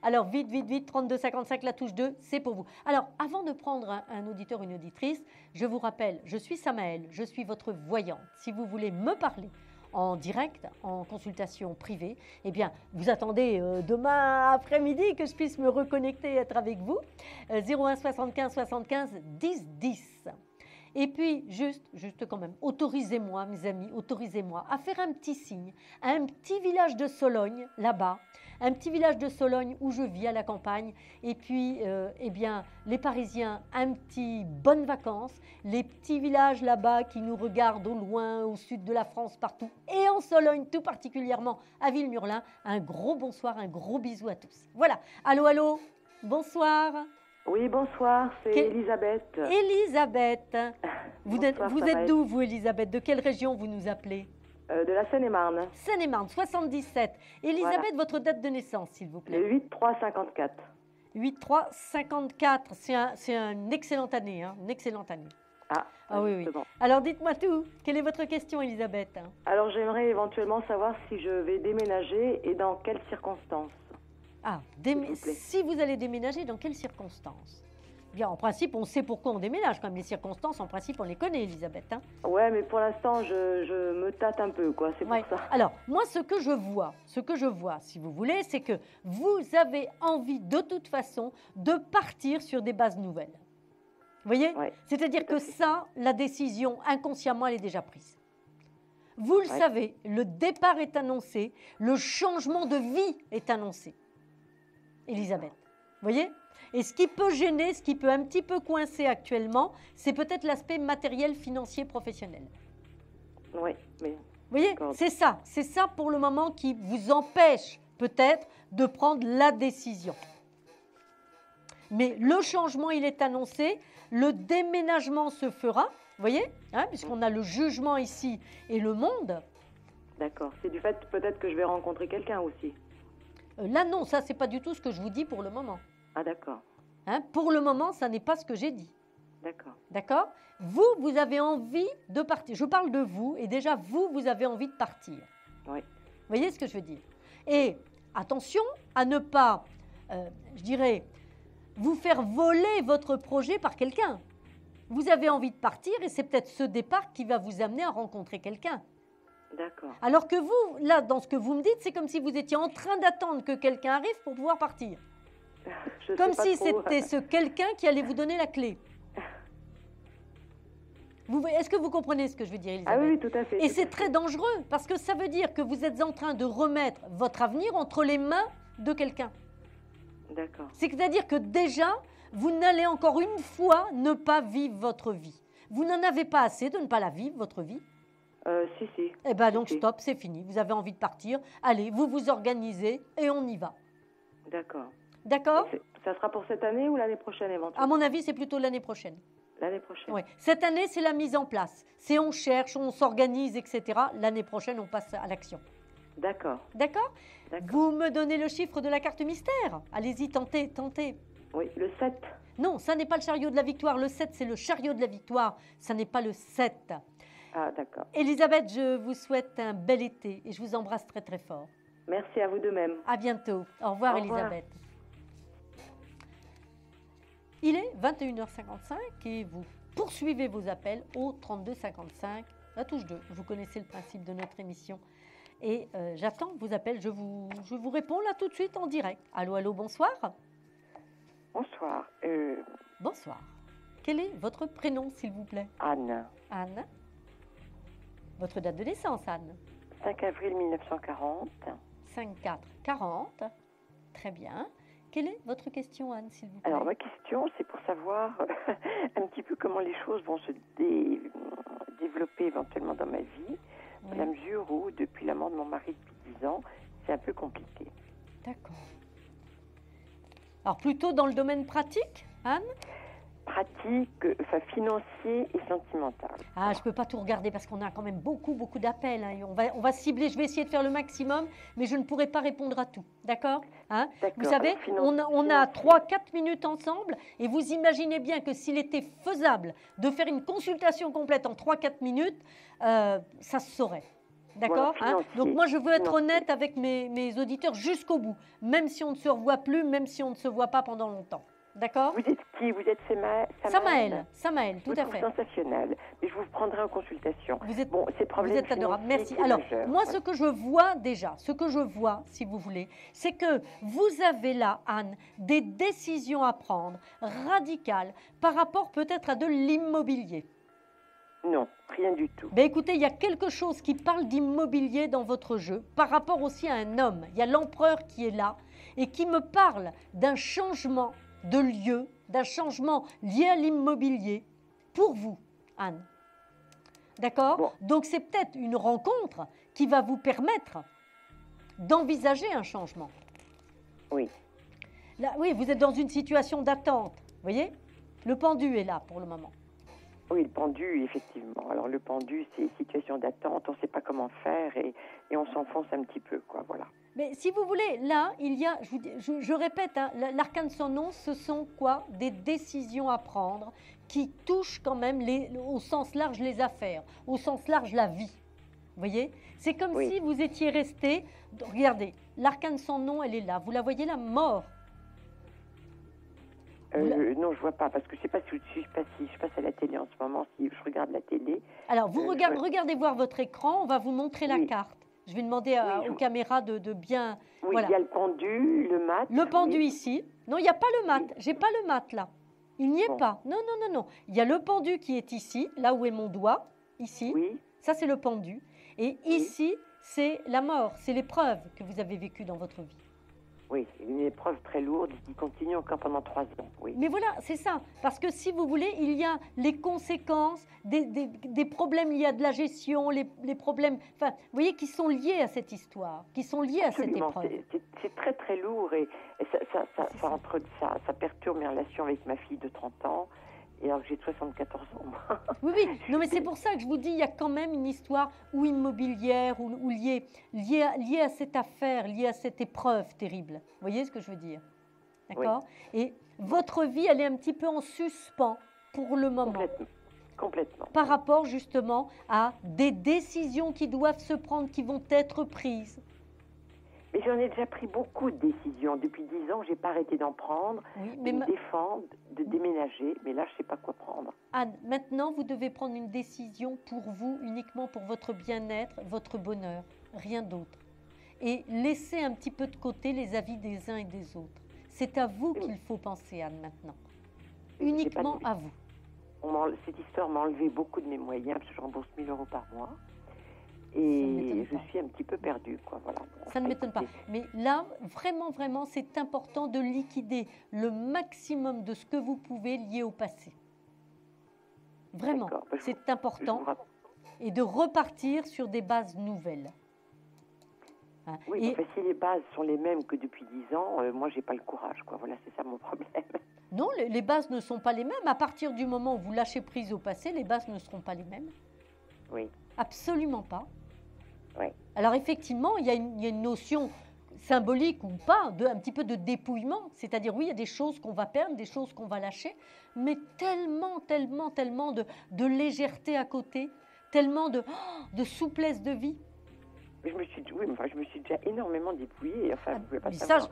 Alors, vite, 3255, la touche 2, c'est pour vous. Alors, avant de prendre un auditeur, une auditrice, je vous rappelle, je suis Samaëlle, je suis votre voyante. Si vous voulez me parler en direct, en consultation privée, eh bien, vous attendez demain après-midi que je puisse me reconnecter et être avec vous. 01 75 75 10 10. Et puis, juste quand même, autorisez-moi, mes amis, autorisez-moi à faire un petit signe à un petit village de Sologne, là-bas, un petit village de Sologne où je vis à la campagne. Et puis, eh bien, les Parisiens, un petit bonnes vacances. Les petits villages là-bas qui nous regardent au loin, au sud de la France, partout. Et en Sologne, tout particulièrement à Villemurlin. Un gros bonsoir, un gros bisou à tous. Voilà. Allô, bonsoir. Oui, bonsoir, c'est Elisabeth. Elisabeth, vous êtes d'où, vous, Elisabeth? De quelle région vous nous appelez? De la Seine-et-Marne. Seine-et-Marne, 77. Elisabeth, voilà. Votre date de naissance, s'il vous plaît? Le 8-3-54. 8-3-54, c'est une excellente année, hein, une excellente année. Ah oui. Bon. Alors, dites-moi tout. Quelle est votre question, Elisabeth? Alors, j'aimerais éventuellement savoir si je vais déménager et dans quelles circonstances. Si vous allez déménager, dans quelles circonstances? Bien, en principe, on sait pourquoi on déménage. Comme les circonstances, en principe, on les connaît, Elisabeth. Hein. Ouais, mais pour l'instant, je me tâte un peu, quoi. C'est pour ça. Alors, moi, ce que je vois, si vous voulez, c'est que vous avez envie, de toute façon, de partir sur des bases nouvelles. Vous voyez? C'est-à-dire que ça, la décision, inconsciemment, elle est déjà prise. Vous le savez, le départ est annoncé, le changement de vie est annoncé. Elisabeth, vous voyez? Et ce qui peut gêner, ce qui peut un petit peu coincer actuellement, c'est peut-être l'aspect matériel, financier, professionnel. Oui, mais... Vous voyez? C'est ça pour le moment qui vous empêche peut-être de prendre la décision. Mais le changement, il est annoncé, le déménagement se fera, vous voyez? Hein, puisqu'on a le jugement ici et le monde. D'accord, c'est du fait peut-être que je vais rencontrer quelqu'un aussi. Là, non, ça, c'est pas du tout ce que je vous dis pour le moment. Ah, d'accord. Hein, pour le moment, ça n'est pas ce que j'ai dit. D'accord. D'accord? Vous avez envie de partir. Je parle de vous, et déjà, vous avez envie de partir. Oui. Vous voyez ce que je veux dire? Et attention à ne pas, je dirais, vous faire voler votre projet par quelqu'un. Vous avez envie de partir, et c'est peut-être ce départ qui va vous amener à rencontrer quelqu'un. D'accord. Alors que vous, là, dans ce que vous me dites, c'est comme si vous étiez en train d'attendre que quelqu'un arrive pour pouvoir partir. Comme si c'était ce quelqu'un qui allait vous donner la clé. Est-ce que vous comprenez ce que je veux dire, Elisabeth? Ah oui, tout à fait. Et c'est très dangereux, parce que ça veut dire que vous êtes en train de remettre votre avenir entre les mains de quelqu'un. D'accord. C'est-à-dire que déjà, vous n'allez encore une fois ne pas vivre votre vie. Vous n'en avez pas assez de ne pas la vivre, votre vie? Si. Eh bien, donc, stop, c'est fini. Vous avez envie de partir. Allez, vous vous organisez et on y va. D'accord. D'accord? Ça sera pour cette année ou l'année prochaine éventuellement? À mon avis, c'est plutôt l'année prochaine. L'année prochaine? Oui. Cette année, c'est la mise en place. C'est on cherche, on s'organise, etc. L'année prochaine, on passe à l'action. D'accord. D'accord? Vous me donnez le chiffre de la carte mystère. Allez-y, tentez. Oui, le 7. Non, ça n'est pas le chariot de la victoire. Le 7, c'est le chariot de la victoire. Ça n'est pas le 7. Ah, d'accord. Elisabeth, je vous souhaite un bel été et je vous embrasse très très fort. Merci à vous de même. À bientôt. Au revoir, Elisabeth. Il est 21h55 et vous poursuivez vos appels au 32 55, la touche 2. Vous connaissez le principe de notre émission. Et j'attends vos appels. Je vous réponds là tout de suite en direct. Allô, allô, bonsoir. Bonsoir. Bonsoir. Quel est votre prénom, s'il vous plaît? Anne. Anne. Votre date de naissance, Anne? 5 avril 1940. 5-4-40. Très bien. Quelle est votre question, Anne, s'il vous plaît? Alors, ma question, c'est pour savoir un petit peu comment les choses vont se développer éventuellement dans ma vie, à la mesure où, depuis la mort de mon mari depuis 10 ans, c'est un peu compliqué. D'accord. Alors, plutôt dans le domaine pratique, Anne? Pratique, enfin financier et sentimental. Ah, je ne peux pas tout regarder parce qu'on a quand même beaucoup d'appels. Hein, et on va cibler, je vais essayer de faire le maximum, mais je ne pourrai pas répondre à tout. D'accord, hein? Vous savez, on a 3-4 minutes ensemble et vous imaginez bien que s'il était faisable de faire une consultation complète en 3-4 minutes, ça se saurait. D'accord, voilà, hein? Donc moi, je veux être honnête avec mes auditeurs jusqu'au bout, même si on ne se revoit plus, même si on ne se voit pas pendant longtemps. D'accord? Vous êtes qui? Vous êtes Samaël, tout à fait. Sensationnel. Mais je vous prendrai en consultation. Vous êtes adorable, merci. Alors, moi, ce que je vois déjà, si vous voulez, c'est que vous avez là, Anne, des décisions à prendre, radicales, par rapport peut-être à de l'immobilier. Non, rien du tout. Ben écoutez, il y a quelque chose qui parle d'immobilier dans votre jeu, par rapport aussi à un homme. Il y a l'empereur qui est là et qui me parle d'un changement de lieu, d'un changement lié à l'immobilier pour vous, Anne. D'accord? Bon. Donc c'est peut-être une rencontre qui va vous permettre d'envisager un changement. Oui. Là, oui, vous êtes dans une situation d'attente, vous voyez? Le pendu est là pour le moment. Oui, le pendu, effectivement. Alors le pendu, c'est situation d'attente, on ne sait pas comment faire et on s'enfonce un petit peu, quoi, voilà. Mais si vous voulez, là, il y a, je répète, hein, l'arcane sans nom, ce sont quoi? Des décisions à prendre qui touchent quand même au sens large les affaires, au sens large la vie. Vous voyez? C'est comme si vous étiez resté, regardez, l'arcane sans nom, elle est là, vous la voyez là, mort. Non, je vois pas, parce que je sais pas si je passe à la télé en ce moment, si je regarde la télé. Alors, vous regardez voir votre écran, on va vous montrer la carte. Je vais demander aux caméras de bien... Oui, voilà. Il y a le pendu, le mat. Le pendu ici. Non, il n'y a pas le mat. J'ai pas le mat là. Il n'y est pas. Non. Il y a le pendu qui est ici, là où est mon doigt, ici. Oui. Ça, c'est le pendu. Et ici, c'est la mort, c'est l'épreuve que vous avez vécue dans votre vie. Oui, une épreuve très lourde qui continue encore pendant 3 ans. Oui. Mais voilà, c'est ça. Parce que si vous voulez, il y a les conséquences des problèmes liés à de la gestion, les problèmes, enfin, vous voyez, qui sont liés à cette histoire, qui sont liés Absolument. à cette épreuve. C'est très très lourd et ça perturbe mes relations avec ma fille de 30 ans. Et alors que j'ai 74 ans, moi. Oui. Non, mais c'est pour ça que je vous dis, il y a quand même une histoire ou immobilière ou liée à cette affaire, liée à cette épreuve terrible. Vous voyez ce que je veux dire? D'accord? Oui. Et votre vie, elle est un petit peu en suspens pour le moment. Complètement. Par rapport justement à des décisions qui doivent se prendre, qui vont être prises. Mais j'en ai déjà pris beaucoup de décisions. Depuis 10 ans, je n'ai pas arrêté d'en prendre, de me défendre, de déménager. Mais là, je ne sais pas quoi prendre. Anne, maintenant, vous devez prendre une décision pour vous, uniquement pour votre bien-être, votre bonheur, rien d'autre. Et laissez un petit peu de côté les avis des uns et des autres. C'est à vous qu'il faut penser, Anne, maintenant. Uniquement à vous. Cette histoire m'a enlevé beaucoup de mes moyens, parce que je rembourse 1 000 € par mois. Et je suis un petit peu perdue, quoi. Voilà. Bon, ça ne m'étonne pas. Mais là, vraiment, c'est important de liquider le maximum de ce que vous pouvez lié au passé. Vraiment, c'est important. Et de repartir sur des bases nouvelles. Hein, oui, si les bases sont les mêmes que depuis 10 ans, moi, j'ai pas le courage, quoi. Voilà, c'est ça mon problème. Non, les bases ne sont pas les mêmes. À partir du moment où vous lâchez prise au passé, les bases ne seront pas les mêmes. Oui. Absolument pas. Oui. Alors effectivement, il y a une notion symbolique ou pas, un petit peu de dépouillement. C'est-à-dire, oui, il y a des choses qu'on va perdre, des choses qu'on va lâcher, mais tellement de légèreté à côté, tellement de souplesse de vie. Je me suis déjà énormément dépouillée. Enfin, vous ne pouvez pas savoir.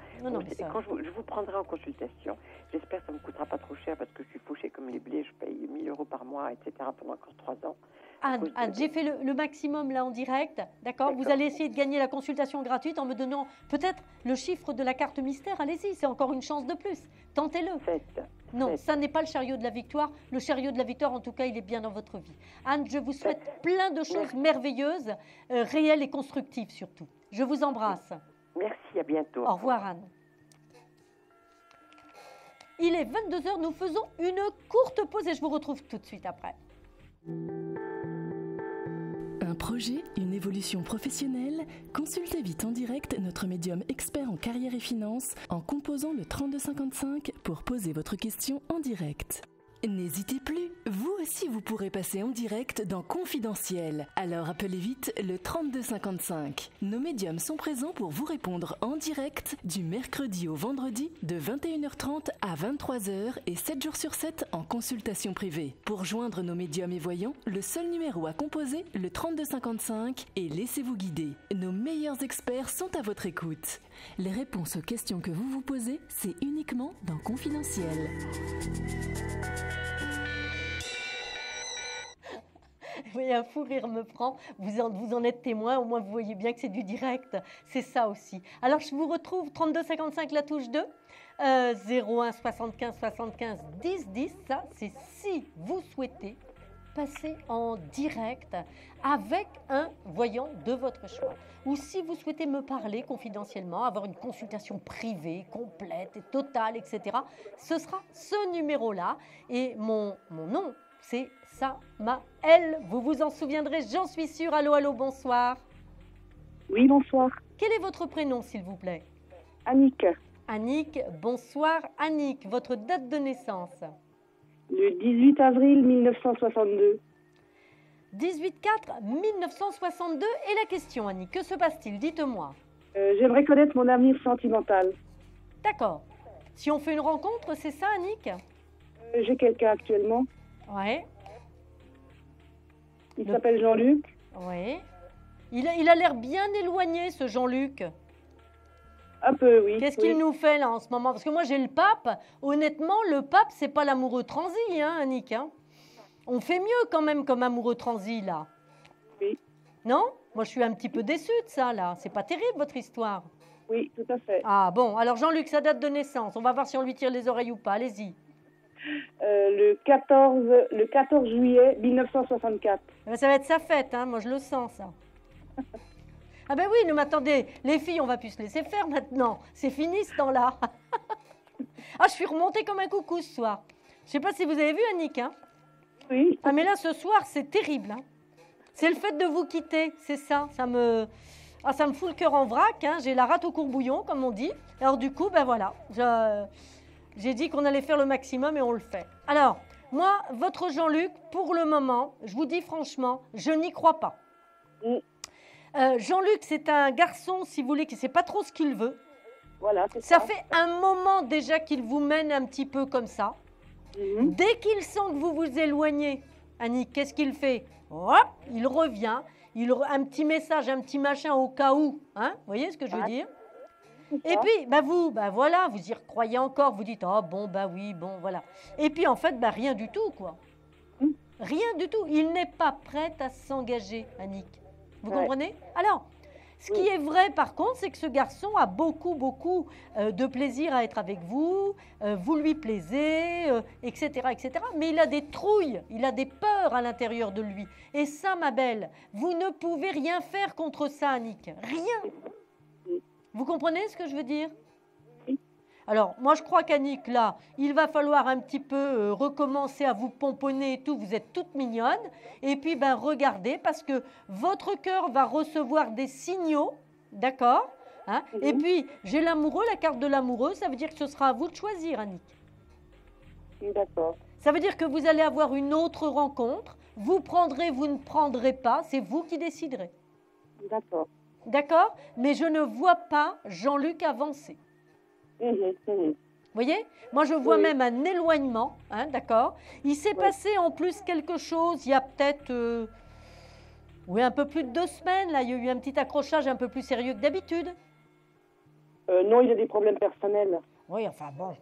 Quand je vous prendrai en consultation, j'espère que ça ne me coûtera pas trop cher parce que je suis fauchée comme les blés, je paye 1 000 € par mois, etc. pendant encore 3 ans. Anne, j'ai fait le maximum là en direct, d'accord. Vous allez essayer de gagner la consultation gratuite en me donnant peut-être le chiffre de la carte mystère. Allez-y, c'est encore une chance de plus. Tentez-le. Non, ça n'est pas le chariot de la victoire. Le chariot de la victoire, en tout cas, il est bien dans votre vie. Anne, je vous souhaite plein de choses merveilleuses, réelles et constructives surtout. Je vous embrasse. Merci, à bientôt. Au revoir Anne. Il est 22h, nous faisons une courte pause et je vous retrouve tout de suite après. Un projet, une évolution professionnelle? Consultez vite en direct notre médium expert en carrière et finances en composant le 3255 pour poser votre question en direct. N'hésitez plus, vous aussi vous pourrez passer en direct dans Confidentiel. Alors appelez vite le 3255. Nos médiums sont présents pour vous répondre en direct du mercredi au vendredi de 21h30 à 23h et 7 jours sur 7 en consultation privée. Pour joindre nos médiums et voyants, le seul numéro à composer, le 3255 et laissez-vous guider. Nos meilleurs experts sont à votre écoute. Les réponses aux questions que vous vous posez, c'est uniquement dans Confidentiel. Oui, un fou rire me prend. Vous en êtes témoin, au moins vous voyez bien que c'est du direct. C'est ça aussi. Alors je vous retrouve 3255 la touche 2, 01 75 75 10 10. Ça, c'est si vous souhaitez passer en direct avec un voyant de votre choix. Ou si vous souhaitez me parler confidentiellement, avoir une consultation privée, complète et totale, etc. Ce sera ce numéro-là. Et mon nom, c'est Samaël. Vous vous en souviendrez, j'en suis sûre. Allô, allô, bonsoir. Oui, bonsoir. Quel est votre prénom, s'il vous plaît? Annick. Annick, bonsoir Annick. Votre date de naissance? Le 18 avril 1962. 18/4/1962. Et la question, Annick, que se passe-t-il? Dites-moi. J'aimerais connaître mon avenir sentimental. D'accord. Si on fait une rencontre, c'est ça, Annick? J'ai quelqu'un actuellement. Ouais. Il s'appelle Jean-Luc. Oui. Il a l'air bien éloigné, ce Jean-Luc. Un peu, oui. Qu'est-ce qu'il nous fait là en ce moment? Parce que moi j'ai le pape. Honnêtement, le pape, c'est pas l'amoureux transi, hein, Annick, hein. On fait mieux quand même comme amoureux transi, là. Oui. Non? Moi je suis un petit peu déçue de ça, là. C'est pas terrible, votre histoire. Oui, tout à fait. Ah bon, alors Jean-Luc, sa date de naissance. On va voir si on lui tire les oreilles ou pas. Allez-y. Le 14 juillet 1964. Ça va être sa fête, hein. Moi je le sens, ça. Ah ben oui, mais attendez, les filles, on va plus se laisser faire maintenant. C'est fini ce temps-là. Ah, je suis remontée comme un coucou ce soir. Je sais pas si vous avez vu, Annick, hein? Oui. Ah mais là, ce soir, c'est terrible, hein. C'est le fait de vous quitter, c'est ça. Ça me fout le cœur en vrac, hein. J'ai la rate au courbouillon, comme on dit. Alors du coup, ben voilà, j'ai dit qu'on allait faire le maximum et on le fait. Alors, moi, votre Jean-Luc, pour le moment, je vous dis franchement, je n'y crois pas. Jean-Luc, c'est un garçon, si vous voulez, qui ne sait pas trop ce qu'il veut. Voilà, c'est ça fait un moment déjà qu'il vous mène un petit peu comme ça. Dès qu'il sent que vous vous éloignez, Annick, qu'est-ce qu'il fait? Hop, il revient, un petit message, un petit machin au cas où. Hein, vous voyez ce que je veux dire? Et puis, voilà, vous y recroyez encore, vous dites, oh bon, oui, bon, voilà. Et puis en fait, rien du tout, quoi. Rien du tout. Il n'est pas prêt à s'engager, Annick. Vous comprenez? Alors, ce qui est vrai, par contre, c'est que ce garçon a beaucoup de plaisir à être avec vous, vous lui plaisez, etc., etc. Mais il a des trouilles, il a des peurs à l'intérieur de lui. Et ça, ma belle, vous ne pouvez rien faire contre ça, Annick. Rien. Vous comprenez ce que je veux dire? Alors, moi, je crois qu'Annick, là, il va falloir un petit peu recommencer à vous pomponner et tout. Vous êtes toute mignonne. Et puis, regardez, parce que votre cœur va recevoir des signaux, d'accord, hein? Et puis, j'ai l'amoureux, la carte de l'amoureux, ça veut dire que ce sera à vous de choisir, Annick. D'accord. Ça veut dire que vous allez avoir une autre rencontre. Vous prendrez, vous ne prendrez pas. C'est vous qui déciderez. D'accord. D'accord? Mais je ne vois pas Jean-Luc avancer. Vous voyez? Moi, je vois même un éloignement, hein, d'accord? Il s'est passé en plus quelque chose, il y a peut-être un peu plus de 2 semaines, là, il y a eu un petit accrochage un peu plus sérieux que d'habitude. Non, il a des problèmes personnels. Oui, enfin bon,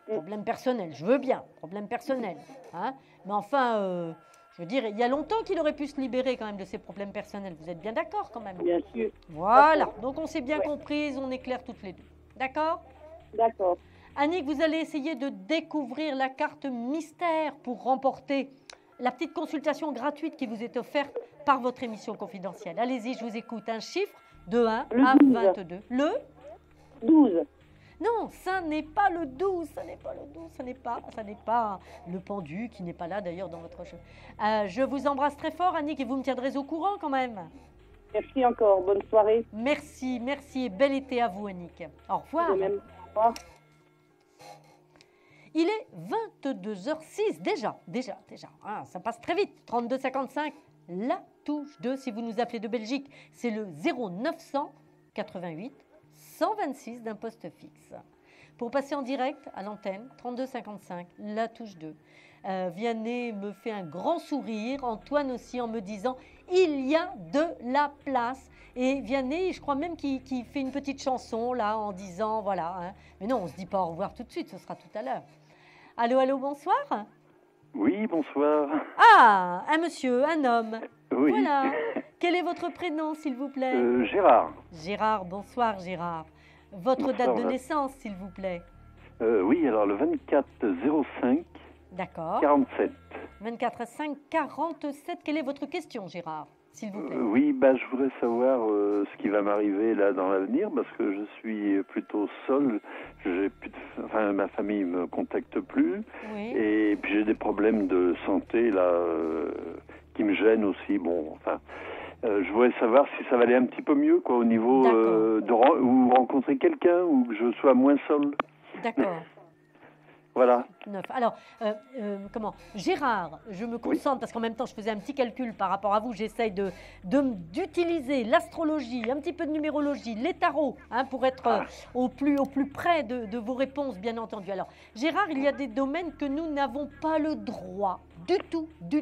problème personnel, je veux bien, problème personnel. Hein? Mais enfin, Je veux dire, il y a longtemps qu'il aurait pu se libérer quand même de ses problèmes personnels. Vous êtes bien d'accord quand même? Bien sûr. Voilà, donc on s'est bien comprises, on est clairs toutes les deux. D'accord? D'accord. Annick, vous allez essayer de découvrir la carte mystère pour remporter la petite consultation gratuite qui vous est offerte par votre émission confidentielle. Allez-y, je vous écoute. Un chiffre de 1 à 22. Le 12. Non, ça n'est pas le 12, ça n'est pas le 12, ça n'est pas le pendu qui n'est pas là d'ailleurs dans votre jeu. Je vous embrasse très fort, Annick, et vous me tiendrez au courant quand même. Merci encore. Bonne soirée. Merci, merci et bel été à vous, Annick. Au revoir. De même. Au revoir. Il est 22h06 déjà. Ah, ça passe très vite. 32,55, la touche 2. Si vous nous appelez de Belgique, c'est le 0900 88 126 d'un poste fixe. Pour passer en direct à l'antenne, 32,55, la touche 2. Vianney me fait un grand sourire, Antoine aussi en me disant « Il y a de la place ». Et Vianney, je crois même qu'il fait une petite chanson là en disant voilà. Hein. Mais non, on ne se dit pas au revoir tout de suite, ce sera tout à l'heure. Allô, allô, bonsoir. Oui, bonsoir. Ah, un monsieur, un homme. Oui. Voilà. Quel est votre prénom, s'il vous plaît? Gérard. Gérard, bonsoir Gérard. Votre Bonsoir, date de naissance, s'il vous plaît? Oui, alors le 24-05. D'accord. 47. 24-5, 47. Quelle est votre question, Gérard, s'il vous plaît? Oui, je voudrais savoir ce qui va m'arriver là dans l'avenir parce que je suis plutôt seul. Ma famille me contacte plus. Oui. Et puis j'ai des problèmes de santé là qui me gênent aussi. Je voudrais savoir si ça va aller un petit peu mieux au niveau ou rencontrer quelqu'un ou que je sois moins seul. D'accord. Voilà. Alors, Gérard, je me concentre parce qu'en même temps, je faisais un petit calcul par rapport à vous. J'essaye d'utiliser l'astrologie, un petit peu de numérologie, les tarots, pour être au plus près de vos réponses, bien entendu. Alors, Gérard, il y a des domaines que nous n'avons pas le droit du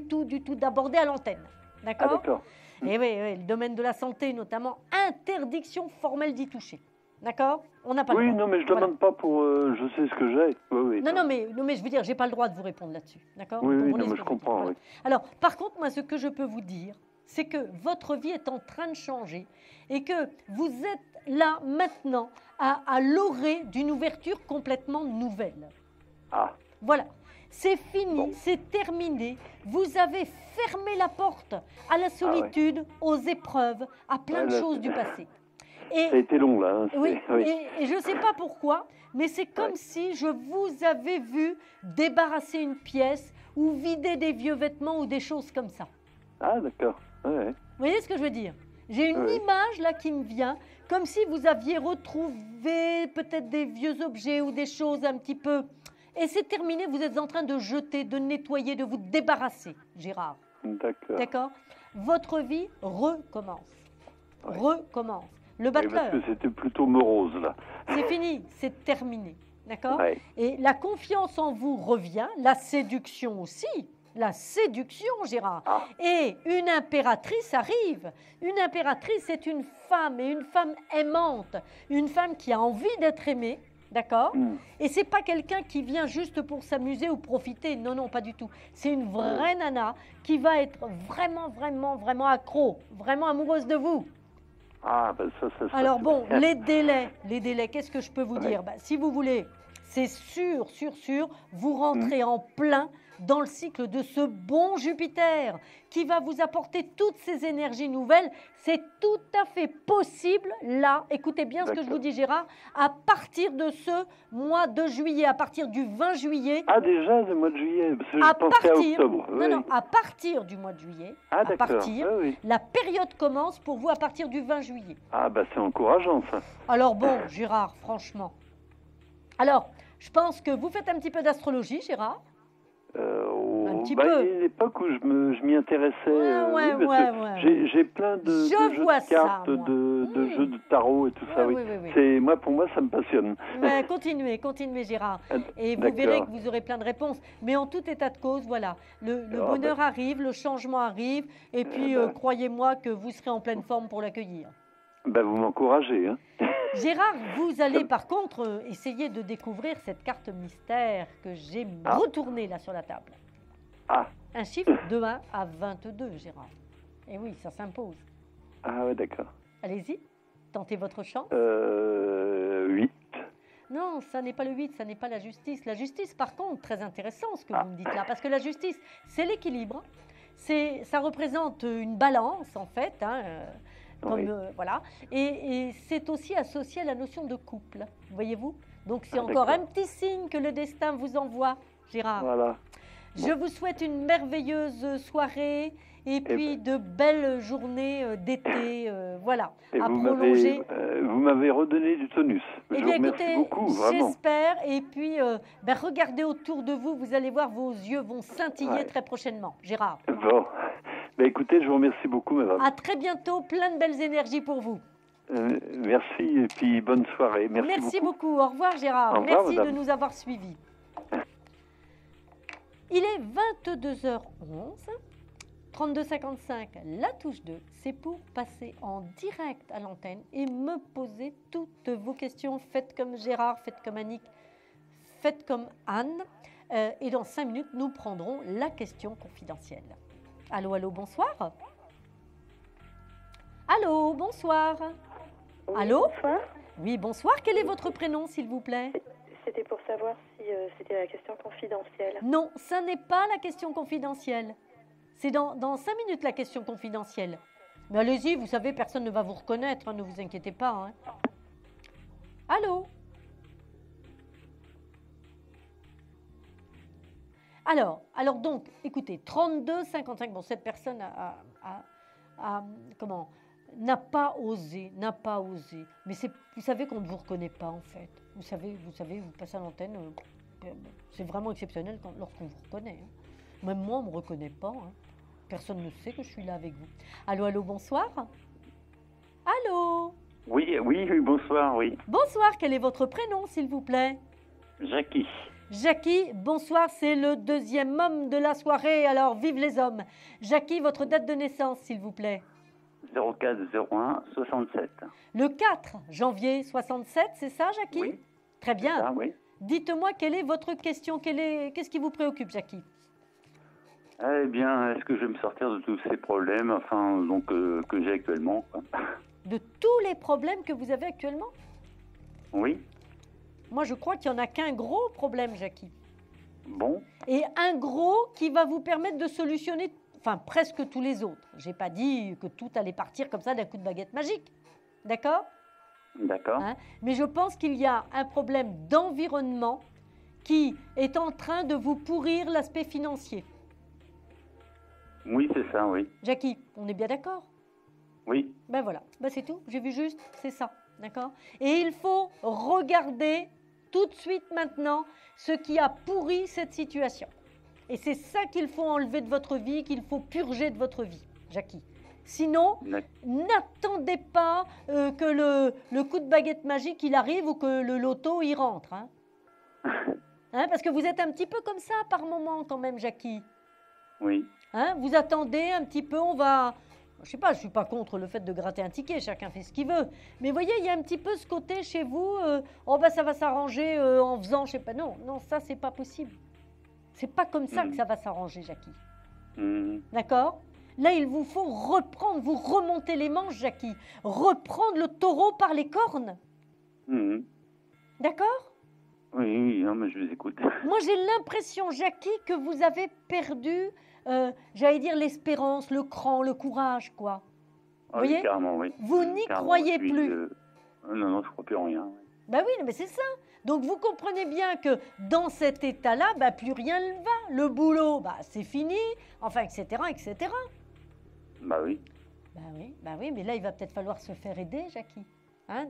tout d'aborder à l'antenne. D'accord? D'accord. Et oui, le domaine de la santé, notamment, interdiction formelle d'y toucher. D'accord? On n'a pas le droit. Oui, non, mais je ne demande pas pour... je sais ce que j'ai. Oui, non, mais je veux dire, je n'ai pas le droit de vous répondre là-dessus. D'accord? Oui, mais je comprends. Voilà. Oui. Alors, par contre, moi, ce que je peux vous dire, c'est que votre vie est en train de changer et que vous êtes là, maintenant, à l'orée d'une ouverture complètement nouvelle. Ah. Voilà. C'est fini, c'est terminé. Vous avez fermé la porte à la solitude, aux épreuves, à plein de choses du passé. Ça a été long, là. Oui. Et je ne sais pas pourquoi, mais c'est comme si je vous avais vu débarrasser une pièce ou vider des vieux vêtements ou des choses comme ça. Ah, d'accord. Ouais. Vous voyez ce que je veux dire? J'ai une image là qui me vient, comme si vous aviez retrouvé peut-être des vieux objets ou des choses un petit peu... Et c'est terminé, vous êtes en train de jeter, de nettoyer, de vous débarrasser, Gérard. D'accord. D'accord? Votre vie recommence. Recommence. Le battleur. Parce que c'était plutôt morose, là. C'est fini, c'est terminé. D'accord? Ouais. Et la confiance en vous revient, la séduction aussi. La séduction, Gérard. Ah. Et une impératrice arrive. Une impératrice, c'est une femme, et une femme aimante. Une femme qui a envie d'être aimée. D'accord? Et c'est pas quelqu'un qui vient juste pour s'amuser ou profiter. Non, non, pas du tout. C'est une vraie nana qui va être vraiment accro, vraiment amoureuse de vous. Ah, ça. Alors bon, les délais, qu'est-ce que je peux vous dire? Si vous voulez, c'est sûr, vous rentrez en plein dans le cycle de ce bon Jupiter qui va vous apporter toutes ces énergies nouvelles. C'est tout à fait possible, là, écoutez bien ce que je vous dis, Gérard, à partir de ce mois de juillet, à partir du 20 juillet. Ah, déjà, le mois de juillet, parce que je pensais à octobre. Non, à partir du mois de juillet, la période commence pour vous à partir du 20 juillet. Ah, c'est encourageant, ça. Alors bon, Gérard, franchement. Alors, je pense que vous faites un petit peu d'astrologie, Gérard. Un petit peu. Il y a une époque où je m'y intéressais. J'ai plein de jeux de cartes, de jeux de tarot et tout ça. Oui. Pour moi, ça me passionne. Continuez, Gérard. Et vous verrez que vous aurez plein de réponses. Mais en tout état de cause, voilà. Le bonheur arrive, le changement arrive. Et puis, croyez-moi que vous serez en pleine forme pour l'accueillir. Vous m'encouragez, hein. Gérard, vous allez par contre essayer de découvrir cette carte mystère que j'ai retournée là sur la table. Ah, un chiffre de 1 à 22, Gérard. Et oui, ça s'impose. Ah ouais, d'accord. Allez-y, tentez votre chance. 8. Non, ça n'est pas le 8, ça n'est pas la justice. La justice, par contre, très intéressant ce que vous me dites là, parce que la justice, c'est l'équilibre. Ça représente une balance, en fait, hein, voilà. Et c'est aussi associé à la notion de couple, voyez-vous. Donc, c'est encore un petit signe que le destin vous envoie, Gérard. Voilà. Je vous souhaite une merveilleuse soirée et puis de belles journées d'été, voilà, et à prolonger. Vous m'avez redonné du tonus. Je vous remercie beaucoup, vraiment. J'espère. Et puis, regardez autour de vous, vous allez voir, vos yeux vont scintiller très prochainement. Gérard. Bon. Écoutez, je vous remercie beaucoup, madame. À très bientôt, plein de belles énergies pour vous. Merci et puis bonne soirée. Merci beaucoup. Au revoir, Gérard. Au revoir, merci madame. de nous avoir suivis. Il est 22h11. 3255, la touche 2, c'est pour passer en direct à l'antenne et me poser toutes vos questions. Faites comme Gérard, faites comme Annick, faites comme Anne. Et dans 5 minutes, nous prendrons la question confidentielle. Allô, allô, bonsoir. Allô, bonsoir. Oui, allô? Bonsoir. Oui, bonsoir. Quel est votre prénom, s'il vous plaît? C'était pour savoir si c'était la question confidentielle. Non, ça n'est pas la question confidentielle. C'est dans 5 minutes la question confidentielle. Mais allez-y, vous savez, personne ne va vous reconnaître, hein, ne vous inquiétez pas. Hein. Allô? Alors donc, écoutez, 32 55, bon, cette personne n'a pas osé. Mais vous savez qu'on ne vous reconnaît pas, en fait. Vous savez, vous passez à l'antenne, c'est vraiment exceptionnel lorsqu'on vous reconnaît. Hein. Même moi, on ne me reconnaît pas. Hein. Personne ne sait que je suis là avec vous. Allô, allô, bonsoir. Allô? Oui, bonsoir, oui. Bonsoir, quel est votre prénom, s'il vous plaît? Jackie. Jackie, bonsoir, c'est le deuxième homme de la soirée, alors vive les hommes. Jackie, votre date de naissance, s'il vous plaît? 0401 67. Le 4 janvier 67, c'est ça, Jackie? Oui. Très bien. Ça, oui. Dites-moi, quelle est votre question? Qu'est-ce qui vous préoccupe, Jackie? Eh bien, est-ce que je vais me sortir de tous ces problèmes, que j'ai actuellement, quoi. De tous les problèmes que vous avez actuellement? Oui. Moi, je crois qu'il n'y en a qu'un gros problème, Jackie. Bon. Et un gros qui va vous permettre de solutionner, presque tous les autres. Je n'ai pas dit que tout allait partir comme ça d'un coup de baguette magique. D'accord? D'accord. Hein? Mais je pense qu'il y a un problème d'environnement qui est en train de vous pourrir l'aspect financier. Oui, c'est ça, oui. Jackie, on est bien d'accord? Oui. Ben voilà, c'est tout, j'ai vu juste, c'est ça, d'accord? Et il faut regarder tout de suite maintenant ce qui a pourri cette situation. Et c'est ça qu'il faut enlever de votre vie, qu'il faut purger de votre vie, Jackie. Sinon, n'attendez pas que le coup de baguette magique il arrive ou que le loto y rentre. Hein? Parce que vous êtes un petit peu comme ça par moment quand même, Jackie. Oui. Vous attendez un petit peu, je sais pas, je suis pas contre le fait de gratter un ticket, chacun fait ce qu'il veut. Mais voyez, il y a un petit peu ce côté chez vous, ça va s'arranger en faisant, je sais pas. Non, ça c'est pas possible. C'est pas comme ça que ça va s'arranger, Jackie. D'accord? Là, il vous faut vous remonter les manches, Jackie. Reprendre le taureau par les cornes. D'accord? Oui, non, mais je vous écoute. Moi, j'ai l'impression, Jackie, que vous avez perdu, j'allais dire, l'espérance, le cran, le courage, quoi. Vous voyez? Oui, carrément, oui. Vous n'y croyez plus. Non, je crois plus en rien. Ben oui, mais c'est ça. Donc, vous comprenez bien que dans cet état-là, plus rien ne va. Le boulot, c'est fini, etc., etc. Bah oui. Bah oui, mais là, il va peut-être falloir se faire aider, Jackie.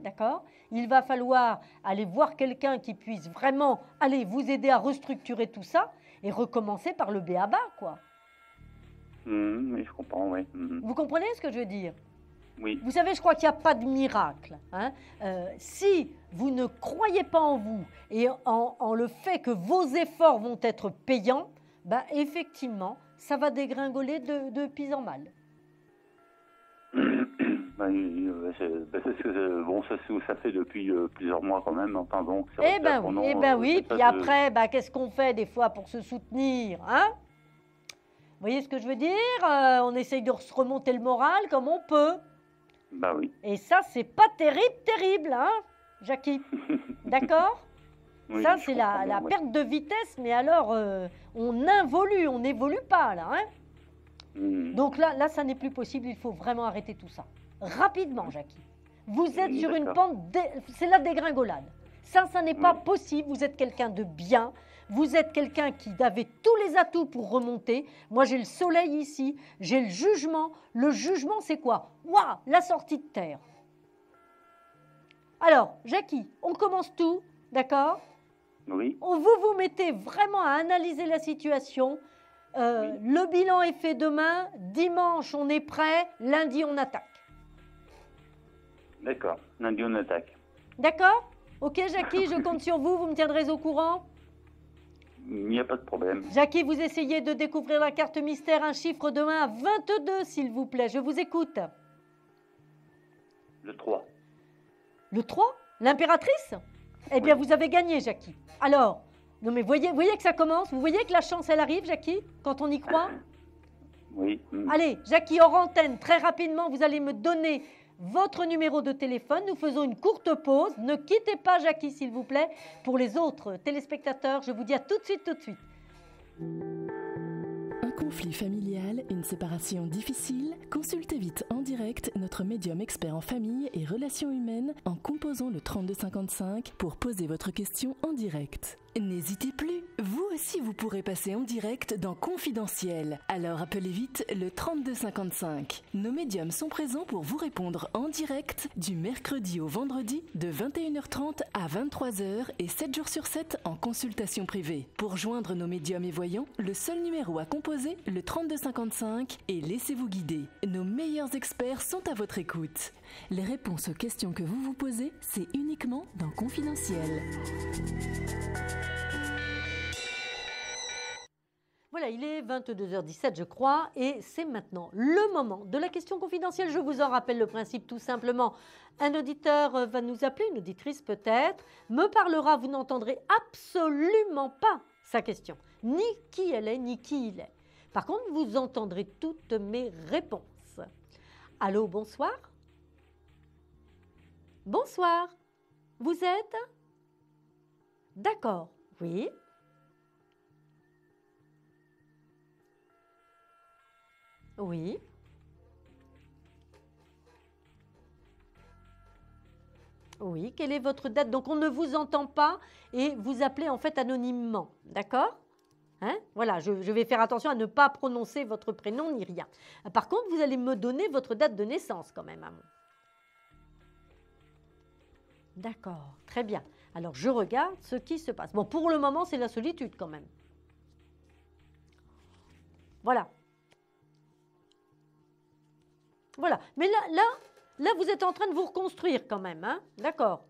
D'accord? Il va falloir aller voir quelqu'un qui puisse vraiment vous aider à restructurer tout ça et recommencer par le b.a.-ba, quoi. Oui, je comprends, oui. Vous comprenez ce que je veux dire? Oui. Vous savez, je crois qu'il n'y a pas de miracle. Si vous ne croyez pas en vous et en le fait que vos efforts vont être payants, effectivement, ça va dégringoler de pis en mal. C'est ce que ça fait depuis plusieurs mois quand même. Donc, oui. Puis après, qu'est-ce qu'on fait des fois pour se soutenir, voyez ce que je veux dire? On essaye de se remonter le moral comme on peut. Bah oui. Et ça, c'est pas terrible, hein, Jackie? D'accord? Oui, ça, je c'est comprends la bien, ouais. perte de vitesse, mais alors, on involue, on n'évolue pas, là, hein? Donc là, ça n'est plus possible, il faut vraiment arrêter tout ça. Rapidement, Jackie. Vous êtes sur une pente, c'est la dégringolade. Ça n'est pas possible, vous êtes quelqu'un de bien, vous êtes quelqu'un qui avait tous les atouts pour remonter. Moi, j'ai le soleil ici, j'ai le jugement. Le jugement, c'est quoi? Waouh, la sortie de terre. Alors, Jackie, on commence tout, d'accord? Oui. Vous mettez vraiment à analyser la situation. Le bilan est fait demain, dimanche, on est prêt, lundi, on attaque. D'accord. Lundi, on attaque. D'accord? Ok, Jackie, je compte sur vous, vous me tiendrez au courant? Il n'y a pas de problème. Jackie, vous essayez de découvrir la carte mystère, un chiffre de 1 à 22, s'il vous plaît. Je vous écoute. Le 3. Le 3? L'impératrice? Eh bien, vous avez gagné, Jackie. Alors, non mais voyez que ça commence? Vous voyez que la chance, elle arrive, Jackie, quand on y croit? Oui. Allez, Jackie, hors antenne, très rapidement, vous allez me donner votre numéro de téléphone. Nous faisons une courte pause. Ne quittez pas, Jackie, s'il vous plaît. Pour les autres téléspectateurs, je vous dis à tout de suite, tout de suite. Un conflit familial, une séparation difficile? Consultez vite en direct notre médium expert en famille et relations humaines en composant le 3255 pour poser votre question en direct. N'hésitez plus, vous aussi vous pourrez passer en direct dans Confidentiel. Alors appelez vite le 3255. Nos médiums sont présents pour vous répondre en direct du mercredi au vendredi de 21h30 à 23h et 7 jours sur 7 en consultation privée. Pour joindre nos médiums et voyants, le seul numéro à composer, le 3255, et laissez-vous guider. Nos meilleurs experts sont à votre écoute. Les réponses aux questions que vous vous posez, c'est uniquement dans Confidentiel. Voilà, il est 22h17, je crois, et c'est maintenant le moment de la question confidentielle. Je vous en rappelle le principe tout simplement. Un auditeur va nous appeler, une auditrice peut-être, me parlera, vous n'entendrez absolument pas sa question, ni qui elle est, ni qui il est. Par contre, vous entendrez toutes mes réponses. Allô, bonsoir? Bonsoir. Vous êtes? D'accord, oui. Oui. Oui, quelle est votre date? Donc on ne vous entend pas et vous appelez en fait anonymement, d'accord? Hein? Voilà, je vais faire attention à ne pas prononcer votre prénom ni rien. Par contre, vous allez me donner votre date de naissance quand même. D'accord, très bien. Alors je regarde ce qui se passe. Bon, pour le moment, c'est la solitude quand même. Voilà. Voilà, mais là, vous êtes en train de vous reconstruire quand même, hein? D'accord.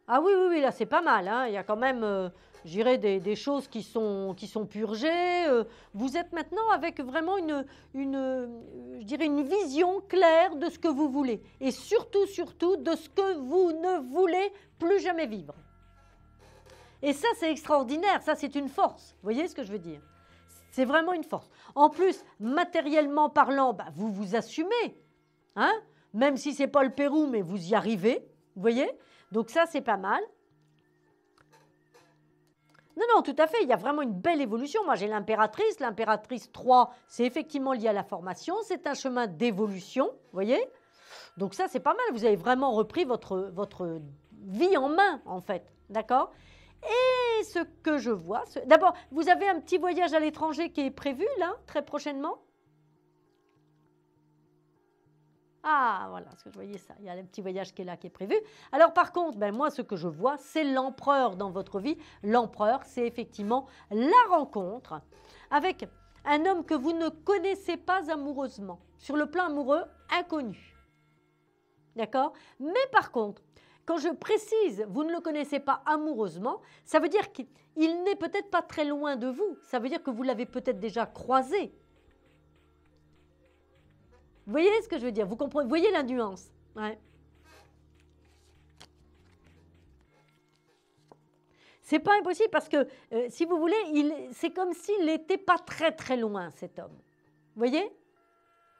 Ah oui, là, c'est pas mal, hein? Il y a quand même, je dirais, des choses qui sont purgées. Vous êtes maintenant avec vraiment je dirais, une vision claire de ce que vous voulez. Et surtout, de ce que vous ne voulez plus jamais vivre. Et ça, c'est extraordinaire, ça, c'est une force. Vous voyez ce que je veux dire? C'est vraiment une force. En plus, matériellement parlant, bah, vous vous assumez. Hein? Même si ce n'est pas le Pérou, mais vous y arrivez, vous voyez? Donc ça, c'est pas mal. Non, tout à fait, il y a vraiment une belle évolution. Moi, j'ai l'impératrice 3, c'est effectivement lié à la formation, c'est un chemin d'évolution, vous voyez? Donc ça, c'est pas mal, vous avez vraiment repris votre vie en main, en fait, d'accord? Et ce que je vois, d'abord, vous avez un petit voyage à l'étranger qui est prévu, là, très prochainement? Ah, voilà, ce que je voyais ça. Il y a le petit voyage qui est là, qui est prévu. Alors, par contre, moi, ce que je vois, c'est l'empereur dans votre vie. L'empereur, c'est effectivement la rencontre avec un homme que vous ne connaissez pas amoureusement. Sur le plan amoureux, inconnu. D'accord? Mais par contre, quand je précise, vous ne le connaissez pas amoureusement, ça veut dire qu'il n'est peut-être pas très loin de vous. Ça veut dire que vous l'avez peut-être déjà croisé. Vous voyez ce que je veux dire? Vous comprenez? Vous voyez la nuance? Ouais. C'est pas impossible parce que, si vous voulez, c'est comme s'il n'était pas très très loin, cet homme. voyez?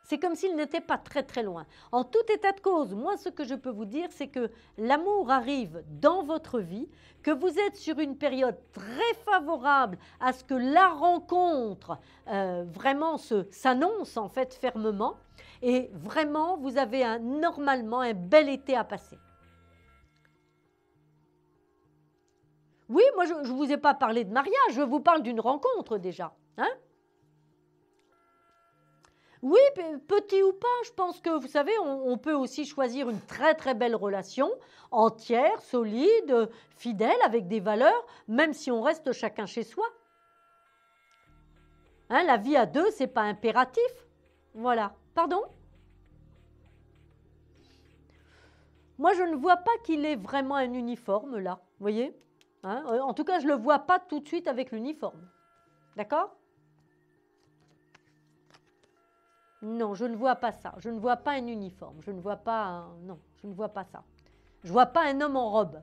C'est comme s'il n'était pas très très loin. En tout état de cause, moi ce que je peux vous dire, c'est que l'amour arrive dans votre vie, que vous êtes sur une période très favorable à ce que la rencontre vraiment s'annonce en fait fermement, et vraiment vous avez normalement un bel été à passer. Oui, moi je ne vous ai pas parlé de mariage, je vous parle d'une rencontre déjà, hein? Oui, petit ou pas, je pense que, vous savez, on peut aussi choisir une très très belle relation, entière, solide, fidèle, avec des valeurs, même si on reste chacun chez soi. Hein, la vie à deux, ce n'est pas impératif. Voilà. Pardon? Moi, je ne vois pas qu'il ait vraiment un uniforme, là, vous voyez? Hein, en tout cas, je ne le vois pas tout de suite avec l'uniforme. D'accord? Non, je ne vois pas ça. Je ne vois pas un uniforme. Je ne vois pas non, je ne vois pas ça. Je ne vois pas un homme en robe.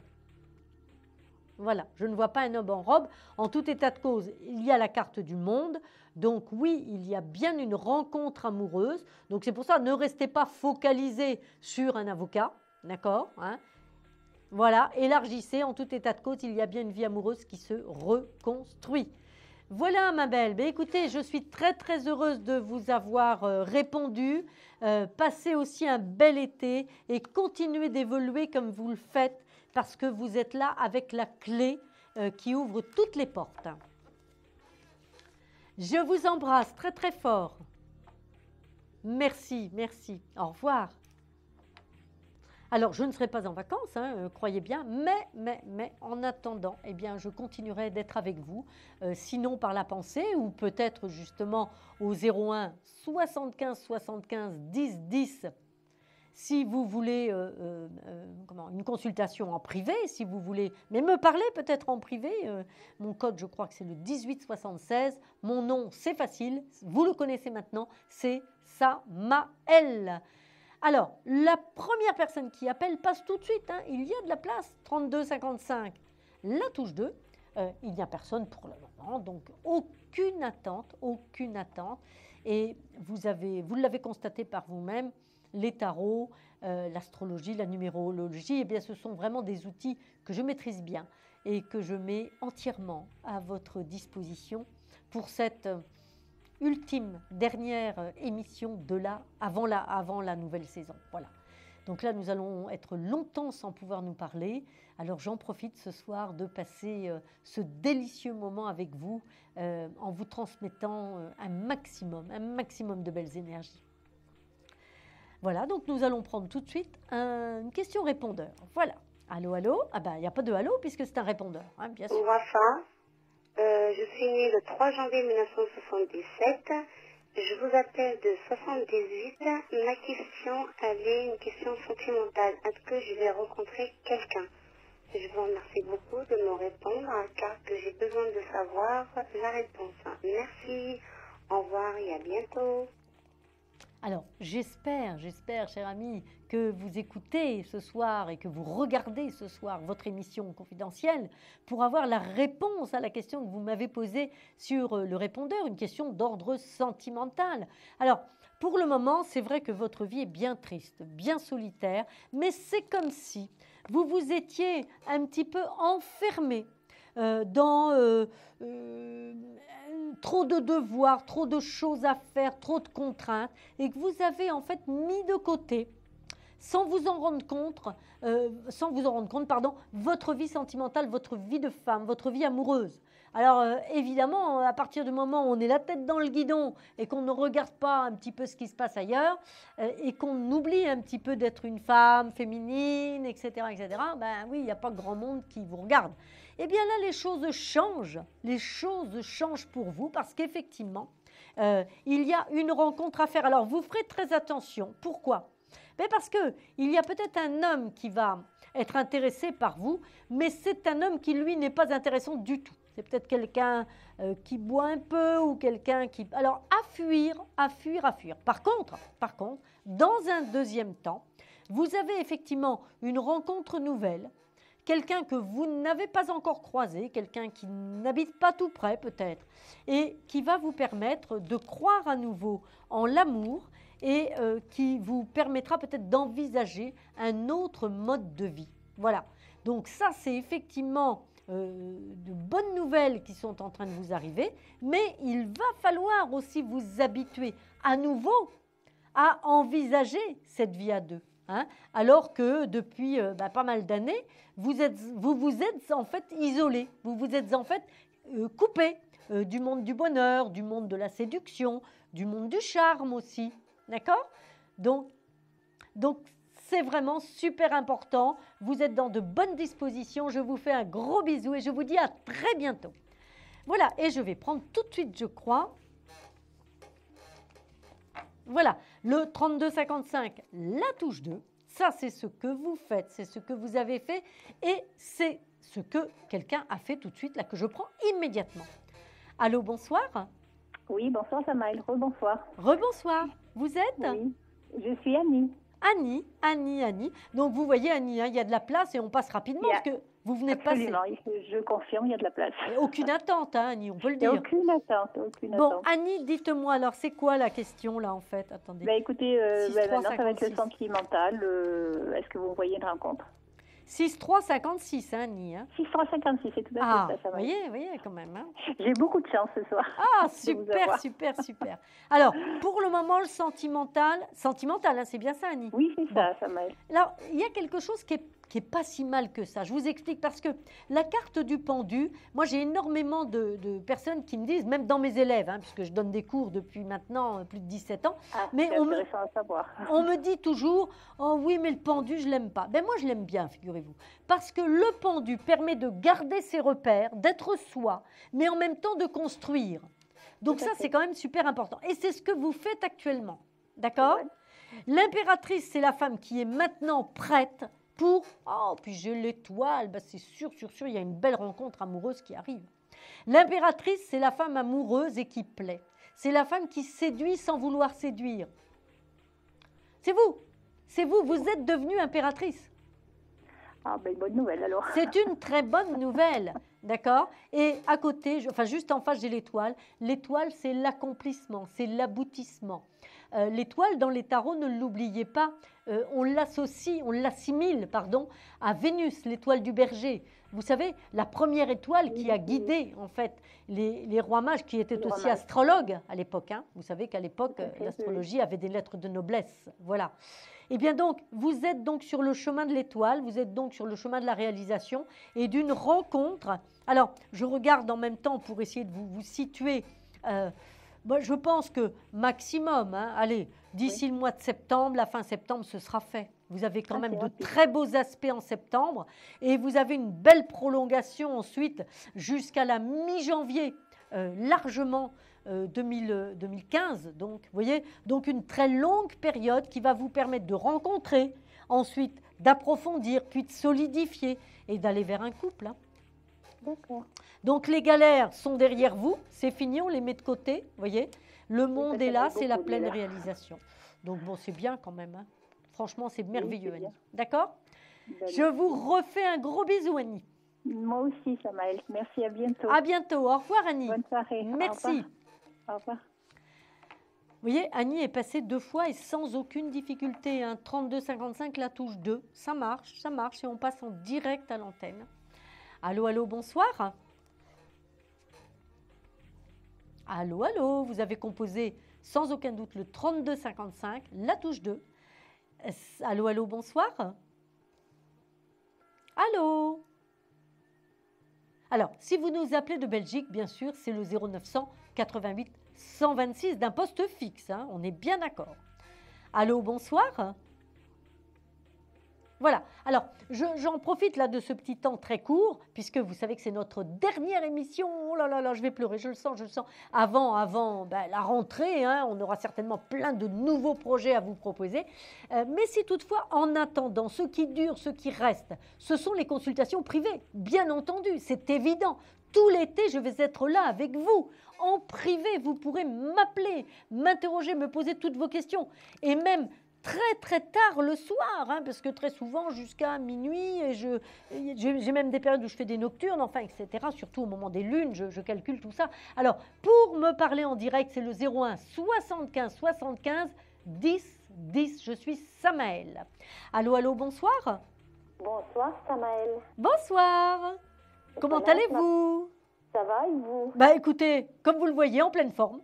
Voilà, je ne vois pas un homme en robe. En tout état de cause, il y a la carte du monde. Donc oui, il y a bien une rencontre amoureuse. Donc c'est pour ça, ne restez pas focalisé sur un avocat. D'accord, hein? Voilà, élargissez. En tout état de cause, il y a bien une vie amoureuse qui se reconstruit. Voilà ma belle, ben, écoutez, je suis très très heureuse de vous avoir répondu. Passez aussi un bel été et continuez d'évoluer comme vous le faites parce que vous êtes là avec la clé qui ouvre toutes les portes. Je vous embrasse très très fort. Merci, merci. Au revoir. Alors, je ne serai pas en vacances, hein, croyez bien, mais en attendant, eh bien, je continuerai d'être avec vous, sinon par la pensée ou peut-être justement au 01 75 75 10 10 si vous voulez une consultation en privé, si vous voulez, mais me parler peut-être en privé. Mon code, je crois que c'est le 1876. Mon nom, c'est facile, vous le connaissez maintenant, c'est Samaël. Alors, la première personne qui appelle passe tout de suite, hein, il y a de la place, 32 55. La touche 2, il n'y a personne pour le moment, donc aucune attente. Et vous l'avez constaté par vous-même, les tarots, l'astrologie, la numérologie, eh bien, ce sont vraiment des outils que je maîtrise bien et que je mets entièrement à votre disposition pour cette ultime, dernière émission avant la nouvelle saison. Voilà. Donc là, nous allons être longtemps sans pouvoir nous parler. Alors j'en profite ce soir de passer ce délicieux moment avec vous en vous transmettant un maximum de belles énergies. Voilà, donc nous allons prendre tout de suite une question-répondeur. Voilà. Allô, allô? Ah ben, il n'y a pas de allô puisque c'est un répondeur, hein, bien sûr. Wafa. Je suis née le 3 janvier 1977. Je vous appelle de 78. Ma question, elle est une question sentimentale. Est-ce que je vais rencontrer quelqu'un? Je vous remercie beaucoup de me répondre car que j'ai besoin de savoir la réponse. Merci. Au revoir et à bientôt. Alors, j'espère, cher ami, que vous écoutez ce soir et que vous regardez ce soir votre émission confidentielle pour avoir la réponse à la question que vous m'avez posée sur le répondeur, une question d'ordre sentimental. Alors, pour le moment, c'est vrai que votre vie est bien triste, bien solitaire, mais c'est comme si vous vous étiez un petit peu enfermé dans trop de devoirs, trop de choses à faire, trop de contraintes, et que vous avez en fait mis de côté, sans vous en rendre compte, votre vie sentimentale, votre vie de femme, votre vie amoureuse. Alors évidemment, à partir du moment où on est la tête dans le guidon et qu'on ne regarde pas un petit peu ce qui se passe ailleurs et qu'on oublie un petit peu d'être une femme féminine, etc., ben oui, il n'y a pas grand monde qui vous regarde. Eh bien là, les choses changent pour vous parce qu'effectivement, il y a une rencontre à faire. Alors, vous ferez très attention. Pourquoi? Ben parce qu'il y a peut-être un homme qui va être intéressé par vous, mais c'est un homme qui, lui, n'est pas intéressant du tout. C'est peut-être quelqu'un qui boit un peu ou quelqu'un qui... Alors, à fuir. Par contre, dans un deuxième temps, vous avez effectivement une rencontre nouvelle, quelqu'un que vous n'avez pas encore croisé, quelqu'un qui n'habite pas tout près peut-être, et qui va vous permettre de croire à nouveau en l'amour et qui vous permettra peut-être d'envisager un autre mode de vie. Voilà, donc ça c'est effectivement de bonnes nouvelles qui sont en train de vous arriver, mais il va falloir aussi vous habituer à nouveau à envisager cette vie à deux. Hein, alors que depuis pas mal d'années, vous vous êtes en fait isolé, vous vous êtes en fait coupé du monde du bonheur, du monde de la séduction, du monde du charme aussi. D'accord ? Donc c'est vraiment super important. Vous êtes dans de bonnes dispositions. Je vous fais un gros bisou et je vous dis à très bientôt. Voilà, et je vais prendre tout de suite, je crois. Voilà, le 3255, la touche 2, ça c'est ce que vous faites, c'est ce que vous avez fait et c'est ce que quelqu'un a fait tout de suite, là que je prends immédiatement. Allô, bonsoir. Oui, bonsoir Samaël, rebonsoir. Rebonsoir, vous êtes? Oui, je suis Annie. Annie. Donc vous voyez Annie, hein, il y a de la place et on passe rapidement parce que vous venez de passer. Absolument, je confirme, il y a de la place. Et aucune attente, hein, Annie, on peut le dire. Aucune attente. Bon, Annie, dites-moi alors, c'est quoi la question là en fait? Attendez. Écoutez, maintenant ça va être le sentimental. Est-ce que vous voyez une rencontre? 6-3-56, hein, Annie. Hein. 6-3-56, c'est tout à fait ça. Vous voyez quand même. Hein. J'ai beaucoup de chance ce soir. Ah, super. Alors, pour le moment, le sentimental, hein, c'est bien ça, Annie? Oui, c'est ça, Samaël. Alors, il y a quelque chose qui est pas si mal que ça. Je vous explique parce que la carte du pendu, moi j'ai énormément de personnes qui me disent, même dans mes élèves, hein, puisque je donne des cours depuis maintenant plus de 17 ans, mais c'est intéressant à savoir. On me dit toujours, oh oui, mais le pendu, je l'aime pas. Ben moi, je l'aime bien, figurez-vous, parce que le pendu permet de garder ses repères, d'être soi, mais en même temps de construire. Donc ça, c'est quand même super important. Et c'est ce que vous faites actuellement, d'accord? L'impératrice, c'est la femme qui est maintenant prête pour, puis j'ai l'étoile, c'est sûr, il y a une belle rencontre amoureuse qui arrive. L'impératrice, c'est la femme amoureuse et qui plaît. C'est la femme qui séduit sans vouloir séduire. C'est vous, vous êtes devenue impératrice. Ah ben bonne nouvelle alors. C'est une très bonne nouvelle, d'accord? Et à côté, juste en face, j'ai l'étoile. L'étoile, c'est l'accomplissement, c'est l'aboutissement. L'étoile dans les tarots, ne l'oubliez pas, on l'assimile à Vénus, l'étoile du berger. Vous savez, la première étoile qui a guidé en fait les rois mages qui étaient aussi astrologues à l'époque. Hein. Vous savez qu'à l'époque, l'astrologie avait des lettres de noblesse. Voilà. Et bien donc, vous êtes donc sur le chemin de l'étoile, vous êtes donc sur le chemin de la réalisation et d'une rencontre. Alors, je regarde en même temps pour essayer de vous situer. Je pense que maximum, hein, allez, d'ici le mois de septembre, la fin septembre, ce sera fait. Vous avez quand même de très beaux aspects en septembre et vous avez une belle prolongation ensuite jusqu'à la mi-janvier, largement 2015. Donc, vous voyez, donc une très longue période qui va vous permettre de rencontrer, ensuite d'approfondir, puis de solidifier et d'aller vers un couple. Hein. D'accord. Donc les galères sont derrière vous, c'est fini, on les met de côté, vous voyez. Le monde est là, c'est la pleine réalisation. Donc bon, c'est bien quand même. Hein. Franchement, c'est merveilleux, Annie. D'accord ? Je vous refais un gros bisou, Annie. Moi aussi, Samaël. Merci, à bientôt. À bientôt. Au revoir, Annie. Bonne soirée. Merci. Au revoir. Vous voyez, Annie est passée 2 fois et sans aucune difficulté. Hein. 32-55, la touche 2. Ça marche et on passe en direct à l'antenne. Allô, bonsoir. Allô, vous avez composé sans aucun doute le 32-55, la touche 2. Allô, bonsoir. Allô. Alors, si vous nous appelez de Belgique, bien sûr, c'est le 0900 88 126 d'un poste fixe, hein, on est bien d'accord. Allô, bonsoir. Voilà, alors j'en profite là de ce petit temps très court, puisque vous savez que c'est notre dernière émission. Oh là là, je vais pleurer, je le sens. Avant la rentrée, hein, on aura certainement plein de nouveaux projets à vous proposer. Mais si toutefois, en attendant, ce qui dure, ce qui reste, ce sont les consultations privées, bien entendu, c'est évident. Tout l'été, je vais être là avec vous. En privé, vous pourrez m'appeler, m'interroger, me poser toutes vos questions. Et même très très tard le soir, hein, parce que très souvent jusqu'à minuit, et j'ai même des périodes où je fais des nocturnes, enfin, etc., surtout au moment des lunes, je calcule tout ça. Alors, pour me parler en direct, c'est le 01 75 75 10 10, je suis Samaël. Allô, allô, bonsoir. Bonsoir Samaël. Bonsoir. Comment allez-vous? Ça va et vous? Bah écoutez, comme vous le voyez, en pleine forme.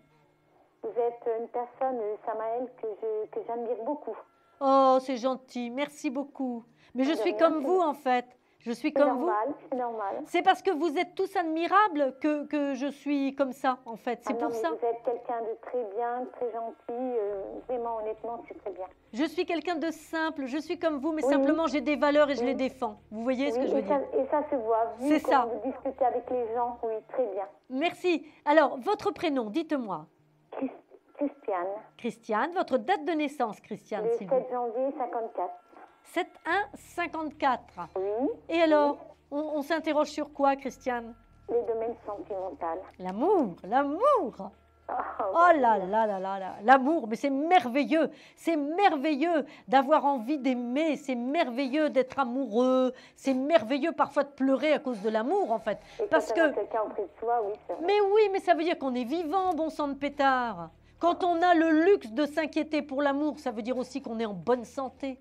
Vous êtes une personne, Samaël, que j'admire beaucoup. Oh, c'est gentil, merci beaucoup. Mais je suis comme vous en fait. Je suis comme vous. C'est normal. C'est parce que vous êtes tous admirables que je suis comme ça en fait. C'est pour ça. Vous êtes quelqu'un de très bien, très gentil. Vraiment, honnêtement, c'est très bien. Je suis quelqu'un de simple. Je suis comme vous, mais simplement j'ai des valeurs et je les défends. Vous voyez ce que je veux dire? Et ça se voit. C'est ça. Vous discutez avec les gens, oui, très bien. Merci. Alors, votre prénom, dites-moi. Christiane. Christiane, votre date de naissance, Christiane, le s'il vous plaît. 7 janvier 54. 7-1-54. Oui. Et alors, on s'interroge sur quoi, Christiane? Les domaines sentimentaux. L'amour, l'amour. Oh là là là là là, l'amour, mais c'est merveilleux d'avoir envie d'aimer, c'est merveilleux d'être amoureux, c'est merveilleux parfois de pleurer à cause de l'amour en fait. Et parce que quelqu'un auprès de soi, oui, c'est vrai. Mais oui, mais ça veut dire qu'on est vivant, bon sang de pétard. Quand on a le luxe de s'inquiéter pour l'amour, ça veut dire aussi qu'on est en bonne santé.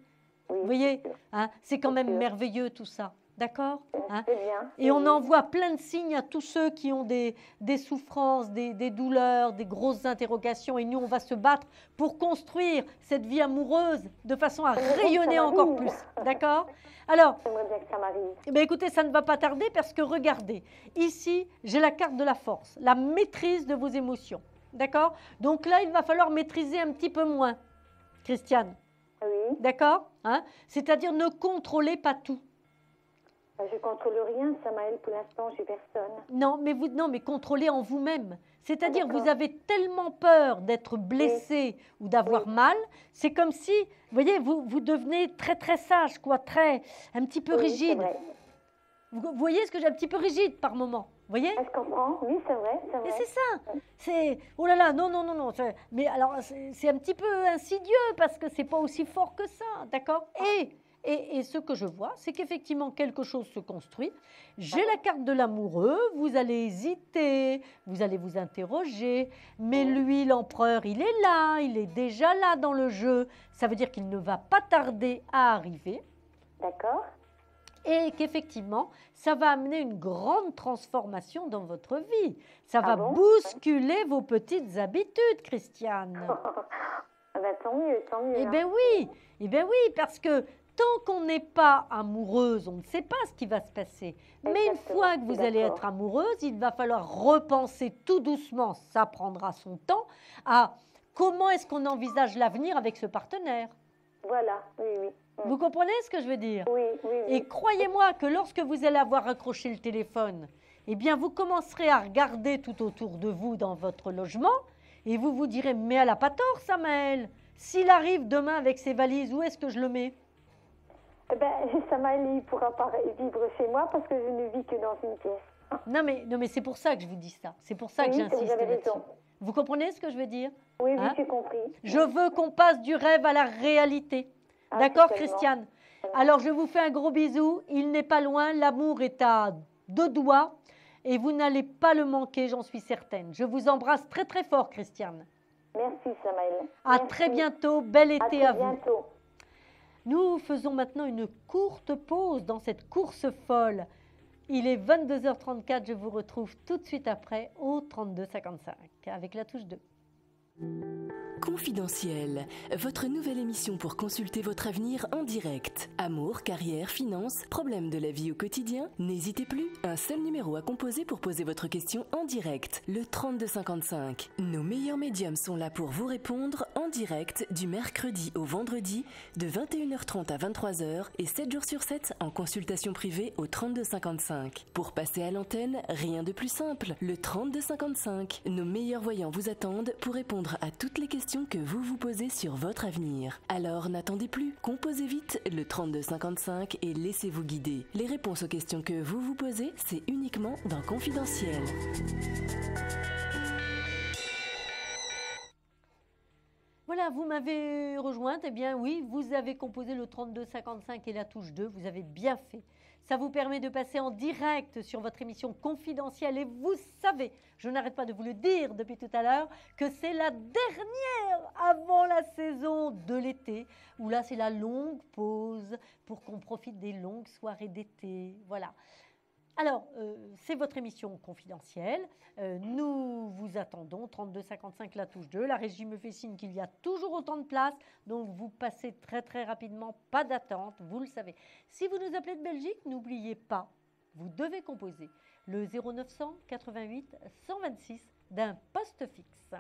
Oui, vous voyez, hein, c'est quand même merveilleux tout ça. D'accord, hein? C'est bien. Et on envoie plein de signes à tous ceux qui ont des souffrances, des douleurs, des grosses interrogations. Et nous, on va se battre pour construire cette vie amoureuse de façon à rayonner encore plus. D'accord? Alors, j'aimerais bien que ça m'arrive. Eh bien, écoutez, ça ne va pas tarder parce que regardez, ici, j'ai la carte de la force, la maîtrise de vos émotions. D'accord? Donc là, il va falloir maîtriser un petit peu moins, Christiane. Oui. D'accord? Hein? C'est-à-dire ne contrôlez pas tout. Je ne contrôle rien, Samaël, pour l'instant, j'ai personne. Non, mais contrôlez en vous-même. C'est-à-dire, vous avez tellement peur d'être blessé ou d'avoir mal, c'est comme si, vous voyez, vous devenez très très sage, quoi, un petit peu rigide. Vous voyez ce que j'ai, un petit peu rigide par moment. Vous voyez? Je comprends, oui, c'est vrai. Et c'est ça. C'est, oh là là, non. Mais alors, c'est un petit peu insidieux parce que c'est pas aussi fort que ça, d'accord? Et ce que je vois, c'est qu'effectivement, quelque chose se construit. J'ai la carte de l'amoureux, vous allez hésiter, vous allez vous interroger, mais lui, l'empereur, il est là, il est déjà là dans le jeu. Ça veut dire qu'il ne va pas tarder à arriver. D'accord. Et qu'effectivement, ça va amener une grande transformation dans votre vie. Ça va bousculer vos petites habitudes, Christiane. Tant mieux. Eh bien oui, parce que tant qu'on n'est pas amoureuse, on ne sait pas ce qui va se passer. Mais une fois que vous allez être amoureuse, il va falloir repenser tout doucement, ça prendra son temps, à comment est-ce qu'on envisage l'avenir avec ce partenaire. Voilà, oui. Vous comprenez ce que je veux dire? Oui. Et croyez-moi que lorsque vous allez avoir accroché le téléphone, eh bien vous commencerez à regarder tout autour de vous dans votre logement et vous vous direz, mais elle n'a pas tort, Samaël. S'il arrive demain avec ses valises, où est-ce que je le mets? Eh bien, Samaël, il ne pourra pas vivre chez moi parce que je ne vis que dans une pièce. Non, mais c'est pour ça que je vous dis ça. C'est pour ça que j'insiste là-dessus. Vous comprenez ce que je veux dire? Oui, j'ai compris. Je veux qu'on passe du rêve à la réalité. D'accord, Christiane? Alors, je vous fais un gros bisou. Il n'est pas loin. L'amour est à 2 doigts. Et vous n'allez pas le manquer, j'en suis certaine. Je vous embrasse très, très fort, Christiane. Merci, Samaël. À très bientôt. Bel été à vous. Bientôt. Nous faisons maintenant une courte pause dans cette course folle. Il est 22h34. Je vous retrouve tout de suite après au 3255 avec la touche 2. Confidentiel, votre nouvelle émission pour consulter votre avenir en direct. Amour, carrière, finances, problèmes de la vie au quotidien? N'hésitez plus, un seul numéro à composer pour poser votre question en direct, le 3255. Nos meilleurs médiums sont là pour vous répondre en direct du mercredi au vendredi de 21h30 à 23h et 7 jours sur 7 en consultation privée au 3255. Pour passer à l'antenne, rien de plus simple, le 3255. Nos meilleurs voyants vous attendent pour répondre à toutes les questions que vous vous posez sur votre avenir. Alors n'attendez plus, composez vite le 3255 et laissez-vous guider. Les réponses aux questions que vous vous posez, c'est uniquement dans Confidentiel. Voilà, voilà, vous m'avez rejointe. Eh bien oui, vous avez composé le 3255 et la touche 2. Vous avez bien fait. Ça vous permet de passer en direct sur votre émission confidentielle. Et vous savez, je n'arrête pas de vous le dire depuis tout à l'heure, que c'est la dernière avant la saison de l'été, où là c'est la longue pause pour qu'on profite des longues soirées d'été. Voilà. Alors, c'est votre émission confidentielle. Nous vous attendons, 3255 la touche 2. La régie me fait signe qu'il y a toujours autant de place, donc vous passez très très rapidement, pas d'attente, vous le savez. Si vous nous appelez de Belgique, n'oubliez pas, vous devez composer le 0900 88 126 d'un poste fixe.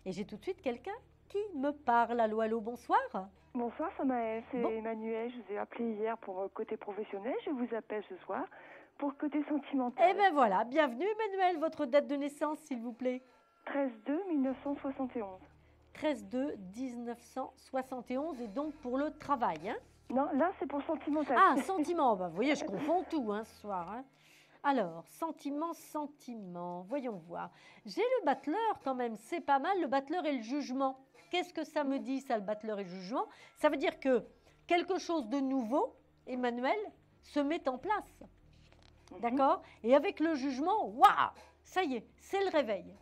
Et j'ai tout de suite quelqu'un qui me parle. Allô, allô, bonsoir. Bonsoir, Samaël, c'est Emmanuel. Je vous ai appelé hier pour côté professionnel. Je vous appelle ce soir pour côté sentimental. Eh bien voilà, bienvenue Emmanuel, votre date de naissance s'il vous plaît. 13/2/1971. 13/2/1971 et donc pour le travail, hein? Non, là c'est pour sentimental. Ah, sentiment, vous voyez, je confonds tout ce soir. Hein. Alors, sentiment, voyons voir. J'ai le battleur quand même, c'est pas mal, le battleur et le jugement. Qu'est-ce que ça me dit ça, le battleur et le jugement? Ça veut dire que quelque chose de nouveau, Emmanuel, se met en place. D'accord? Et avec le jugement, waouh, ça y est, c'est le réveil.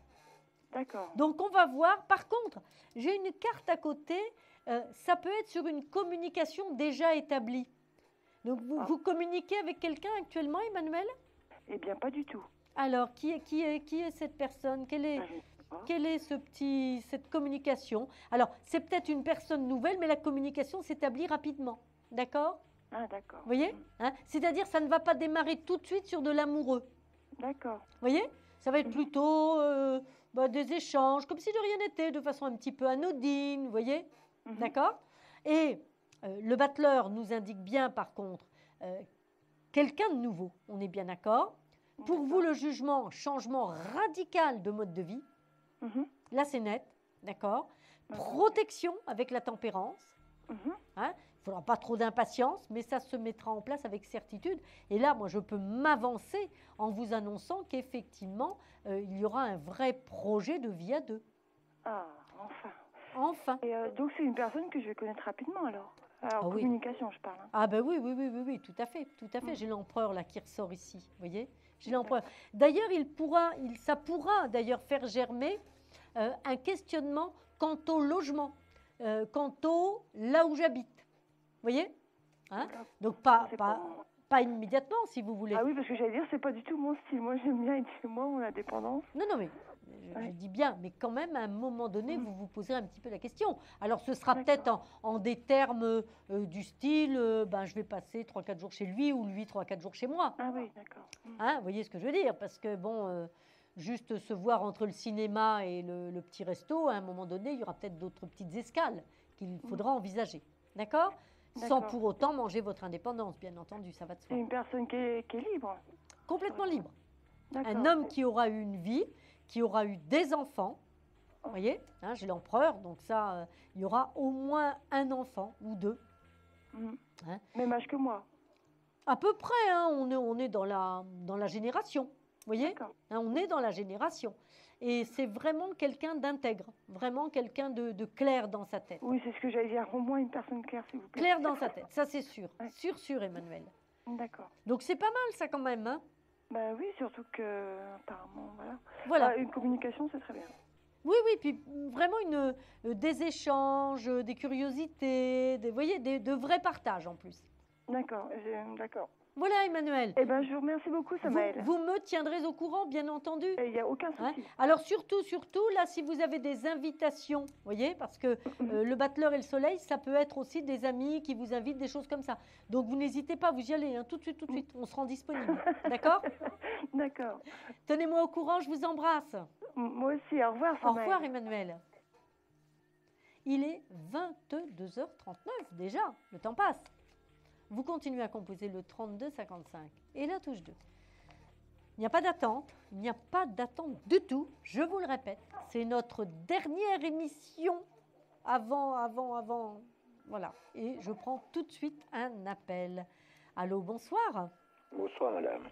D'accord. Donc on va voir. Par contre, j'ai une carte à côté, ça peut être sur une communication déjà établie. Donc vous communiquez avec quelqu'un actuellement, Emmanuel? Eh bien, pas du tout. Alors, qui est cette personne? Quelle est cette communication? Alors, c'est peut-être une personne nouvelle, mais la communication s'établit rapidement. D'accord? Ah, d'accord. Vous voyez, hein? C'est-à-dire ça ne va pas démarrer tout de suite sur de l'amoureux. D'accord. Vous voyez? Ça va être plutôt des échanges, comme si de rien n'était, de façon un petit peu anodine, vous voyez? D'accord? Et le battleur nous indique bien, par contre, quelqu'un de nouveau, on est bien d'accord? Pour vous, le jugement, changement radical de mode de vie. Là, c'est net, d'accord? Protection avec la tempérance. Hein? Il ne faudra pas trop d'impatience, mais ça se mettra en place avec certitude. Et là, moi, je peux m'avancer en vous annonçant qu'effectivement, il y aura un vrai projet de vie à deux. Ah, enfin. Enfin. Et donc, c'est une personne que je vais connaître rapidement, alors? Alors, communication, je parle. Hein. Ah ben oui, tout à fait, tout à fait. J'ai l'empereur là qui ressort ici, vous voyez? J'ai l'empereur. D'ailleurs, ça pourra d'ailleurs faire germer un questionnement quant au logement, quant au là où j'habite. Vous voyez, hein? Donc pas immédiatement si vous voulez. Ah oui, parce que j'allais dire, c'est pas du tout mon style. Moi, j'aime bien être chez moi, mon indépendance. Non, mais je dis bien, mais quand même, à un moment donné, vous vous poserez un petit peu la question. Alors, ce sera peut-être en des termes du style, je vais passer 3-4 jours chez lui ou lui 3-4 jours chez moi. Ah oui, d'accord. Hein, vous voyez ce que je veux dire? Parce que, juste se voir entre le cinéma et le petit resto, à un moment donné, il y aura peut-être d'autres petites escales qu'il faudra envisager. D'accord? Sans pour autant manger votre indépendance, bien entendu, ça va de soi. C'est une personne qui est libre? Complètement libre. Un homme qui aura eu une vie, qui aura eu des enfants, vous voyez, hein, j'ai l'empereur, donc ça, il y aura au moins un enfant ou deux. Hein? Même âge que moi? À peu près, hein, on est dans la génération, vous voyez, hein, on est dans la génération. Et c'est vraiment quelqu'un d'intègre, vraiment quelqu'un de clair dans sa tête. Oui, c'est ce que j'allais dire, au moins une personne claire, s'il vous plaît. Claire dans sa tête, ça c'est sûr, sûr, Emmanuel. D'accord. Donc c'est pas mal ça quand même, hein? Ben oui, surtout que, apparemment, voilà. Une communication, c'est très bien. Oui, puis vraiment des échanges, des curiosités, vous voyez, de vrais partages en plus. D'accord, d'accord. Voilà, Emmanuel. Eh bien, je vous remercie beaucoup, Samaël. Vous me tiendrez au courant, bien entendu. Il n'y a aucun souci. Hein? Alors, surtout, là, si vous avez des invitations, vous voyez, parce que le battleur et le soleil, ça peut être aussi des amis qui vous invitent, des choses comme ça. Donc, vous n'hésitez pas, vous y allez, hein, tout de suite. On se rend disponible. D'accord? D'accord. Tenez-moi au courant, je vous embrasse. Moi aussi, au revoir, Samaël. Au revoir, Emmanuel. Il est 22h39 déjà, le temps passe. Vous continuez à composer le 3255 et la touche 2. Il n'y a pas d'attente, du tout, je vous le répète. C'est notre dernière émission avant. Voilà, et je prends tout de suite un appel. Allô, bonsoir. Bonsoir, madame.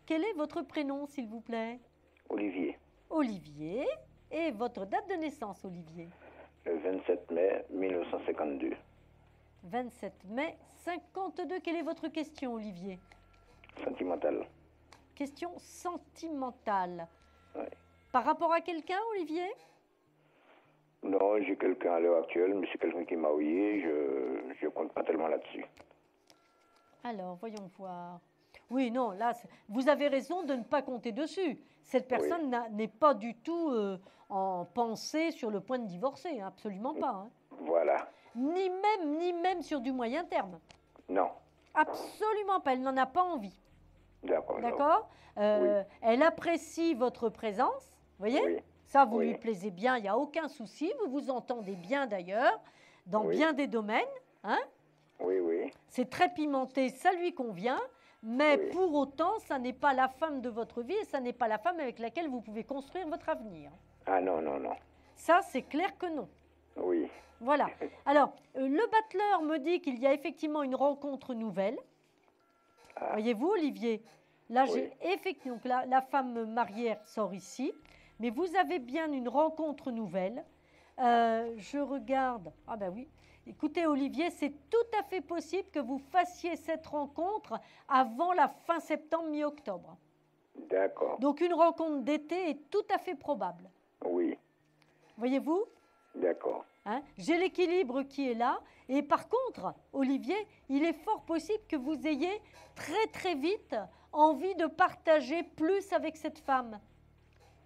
Quel est votre prénom, s'il vous plaît? Olivier. Olivier. Et votre date de naissance, Olivier? Le 27 mai 1952. 27 mai 52. Quelle est votre question, Olivier? Sentimentale. Question sentimentale. Oui. Par rapport à quelqu'un, Olivier? Non, j'ai quelqu'un à l'heure actuelle, mais c'est quelqu'un qui est marié. Je ne compte pas tellement là-dessus. Alors, voyons voir. Oui, non, là, vous avez raison de ne pas compter dessus. Cette personne n'est pas du tout en pensée sur le point de divorcer, hein, absolument pas. Hein. Voilà. Ni même sur du moyen terme. Non. Absolument pas, elle n'en a pas envie. D'accord. D'accord. Elle apprécie votre présence, vous voyez? Oui. Ça, vous lui plaisez bien, il n'y a aucun souci. Vous vous entendez bien d'ailleurs, dans bien des domaines. Hein? Oui, oui. C'est très pimenté, ça lui convient. Mais pour autant, ça n'est pas la femme de votre vie et ça n'est pas la femme avec laquelle vous pouvez construire votre avenir. Ah non, non, non. Ça, c'est clair que non. Oui. Voilà. Alors, le battleur me dit qu'il y a effectivement une rencontre nouvelle. Voyez-vous, Olivier? Là, j'ai effectivement, donc la femme mariée sort ici. Mais vous avez bien une rencontre nouvelle. Je regarde. Ah ben oui. Écoutez, Olivier, c'est tout à fait possible que vous fassiez cette rencontre avant la fin septembre, mi-octobre. D'accord. Donc, une rencontre d'été est tout à fait probable. Oui. Voyez-vous? D'accord. Hein? J'ai l'équilibre qui est là. Et par contre, Olivier, il est fort possible que vous ayez très, très vite envie de partager plus avec cette femme.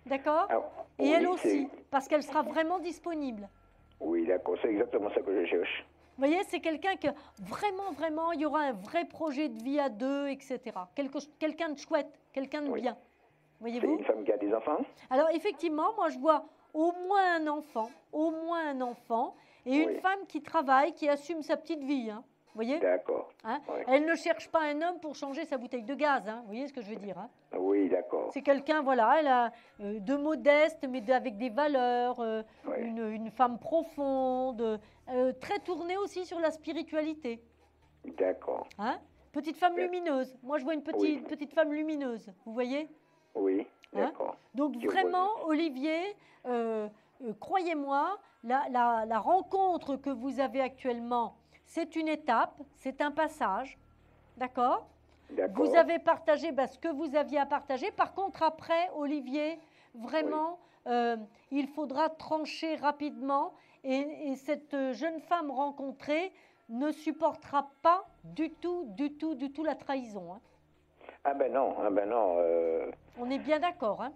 D'accord? Et elle aussi, parce qu'elle sera vraiment disponible. Oui, d'accord, c'est exactement ça que je cherche. Vous voyez, c'est quelqu'un que vraiment, il y aura un vrai projet de vie à deux, etc. Quelqu'un de chouette, quelqu'un de bien. Voyez-vous? C'est une femme qui a des enfants? Alors, effectivement, moi, je vois au moins un enfant, et une femme qui travaille, qui assume sa petite vie. Hein. Vous voyez? D'accord. Hein? Elle ne cherche pas un homme pour changer sa bouteille de gaz. Hein. Vous voyez ce que je veux dire? Hein? Oui, d'accord. C'est quelqu'un, voilà, elle a de modeste, mais avec des valeurs, une femme profonde, très tournée aussi sur la spiritualité. D'accord. Hein? Petite femme lumineuse. Moi, je vois une petite femme lumineuse. Vous voyez? Oui, d'accord. Hein? Donc, vraiment, Olivier, croyez-moi, la rencontre que vous avez actuellement, c'est une étape, c'est un passage, d'accord? Vous avez partagé ce que vous aviez à partager. Par contre, après, Olivier, vraiment, il faudra trancher rapidement et cette jeune femme rencontrée ne supportera pas du tout la trahison. Hein. Ah ben non. On est bien d'accord, hein?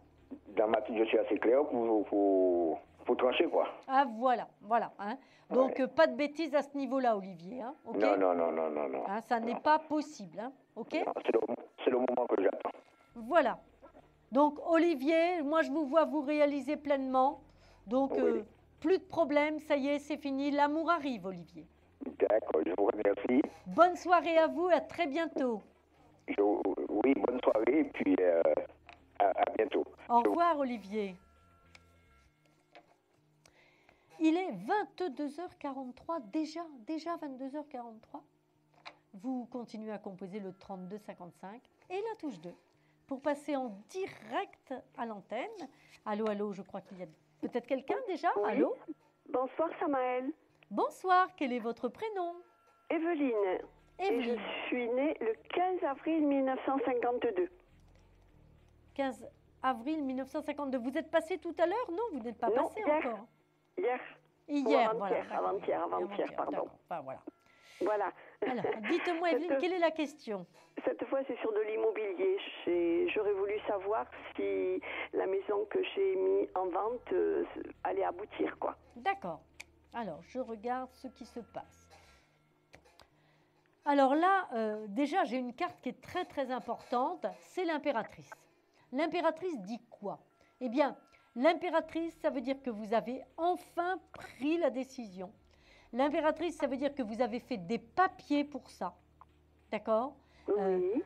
Dans ma tête, je suis assez clair pour trancher, quoi. Ah, voilà. Hein. Donc, pas de bêtises à ce niveau-là, Olivier. Hein, okay? Non. Hein, ça n'est pas possible, hein, ok? Non, c'est le moment que j'attends. Voilà. Donc, Olivier, moi, je vous vois vous réaliser pleinement. Donc, plus de problème, ça y est, c'est fini. L'amour arrive, Olivier. D'accord, je vous remercie. Bonne soirée à vous, à très bientôt. Oui, bonne soirée, et puis à bientôt. Au revoir, Olivier. Il est 22h43, déjà 22h43. Vous continuez à composer le 3255 et la touche 2 pour passer en direct à l'antenne. Allô, je crois qu'il y a peut-être quelqu'un déjà. Oui. Allô? Bonsoir, Samaël. Bonsoir, quel est votre prénom? Evelyne. Et je suis née le 15 avril 1952. 15 avril 1952. Vous êtes passé tout à l'heure? Non, vous n'êtes pas passé encore. Hier, voilà. Avant-hier, pardon. Enfin, voilà. Voilà. Alors, dites-moi, Evelyne, quelle est la question? Cette fois, c'est sur de l'immobilier. J'aurais voulu savoir si la maison que j'ai mise en vente allait aboutir, quoi. D'accord. Alors, je regarde ce qui se passe. Alors là, déjà, j'ai une carte qui est très, très importante. C'est l'impératrice. L'impératrice dit quoi? Eh bien, l'impératrice, ça veut dire que vous avez enfin pris la décision. L'impératrice, ça veut dire que vous avez fait des papiers pour ça. D'accord?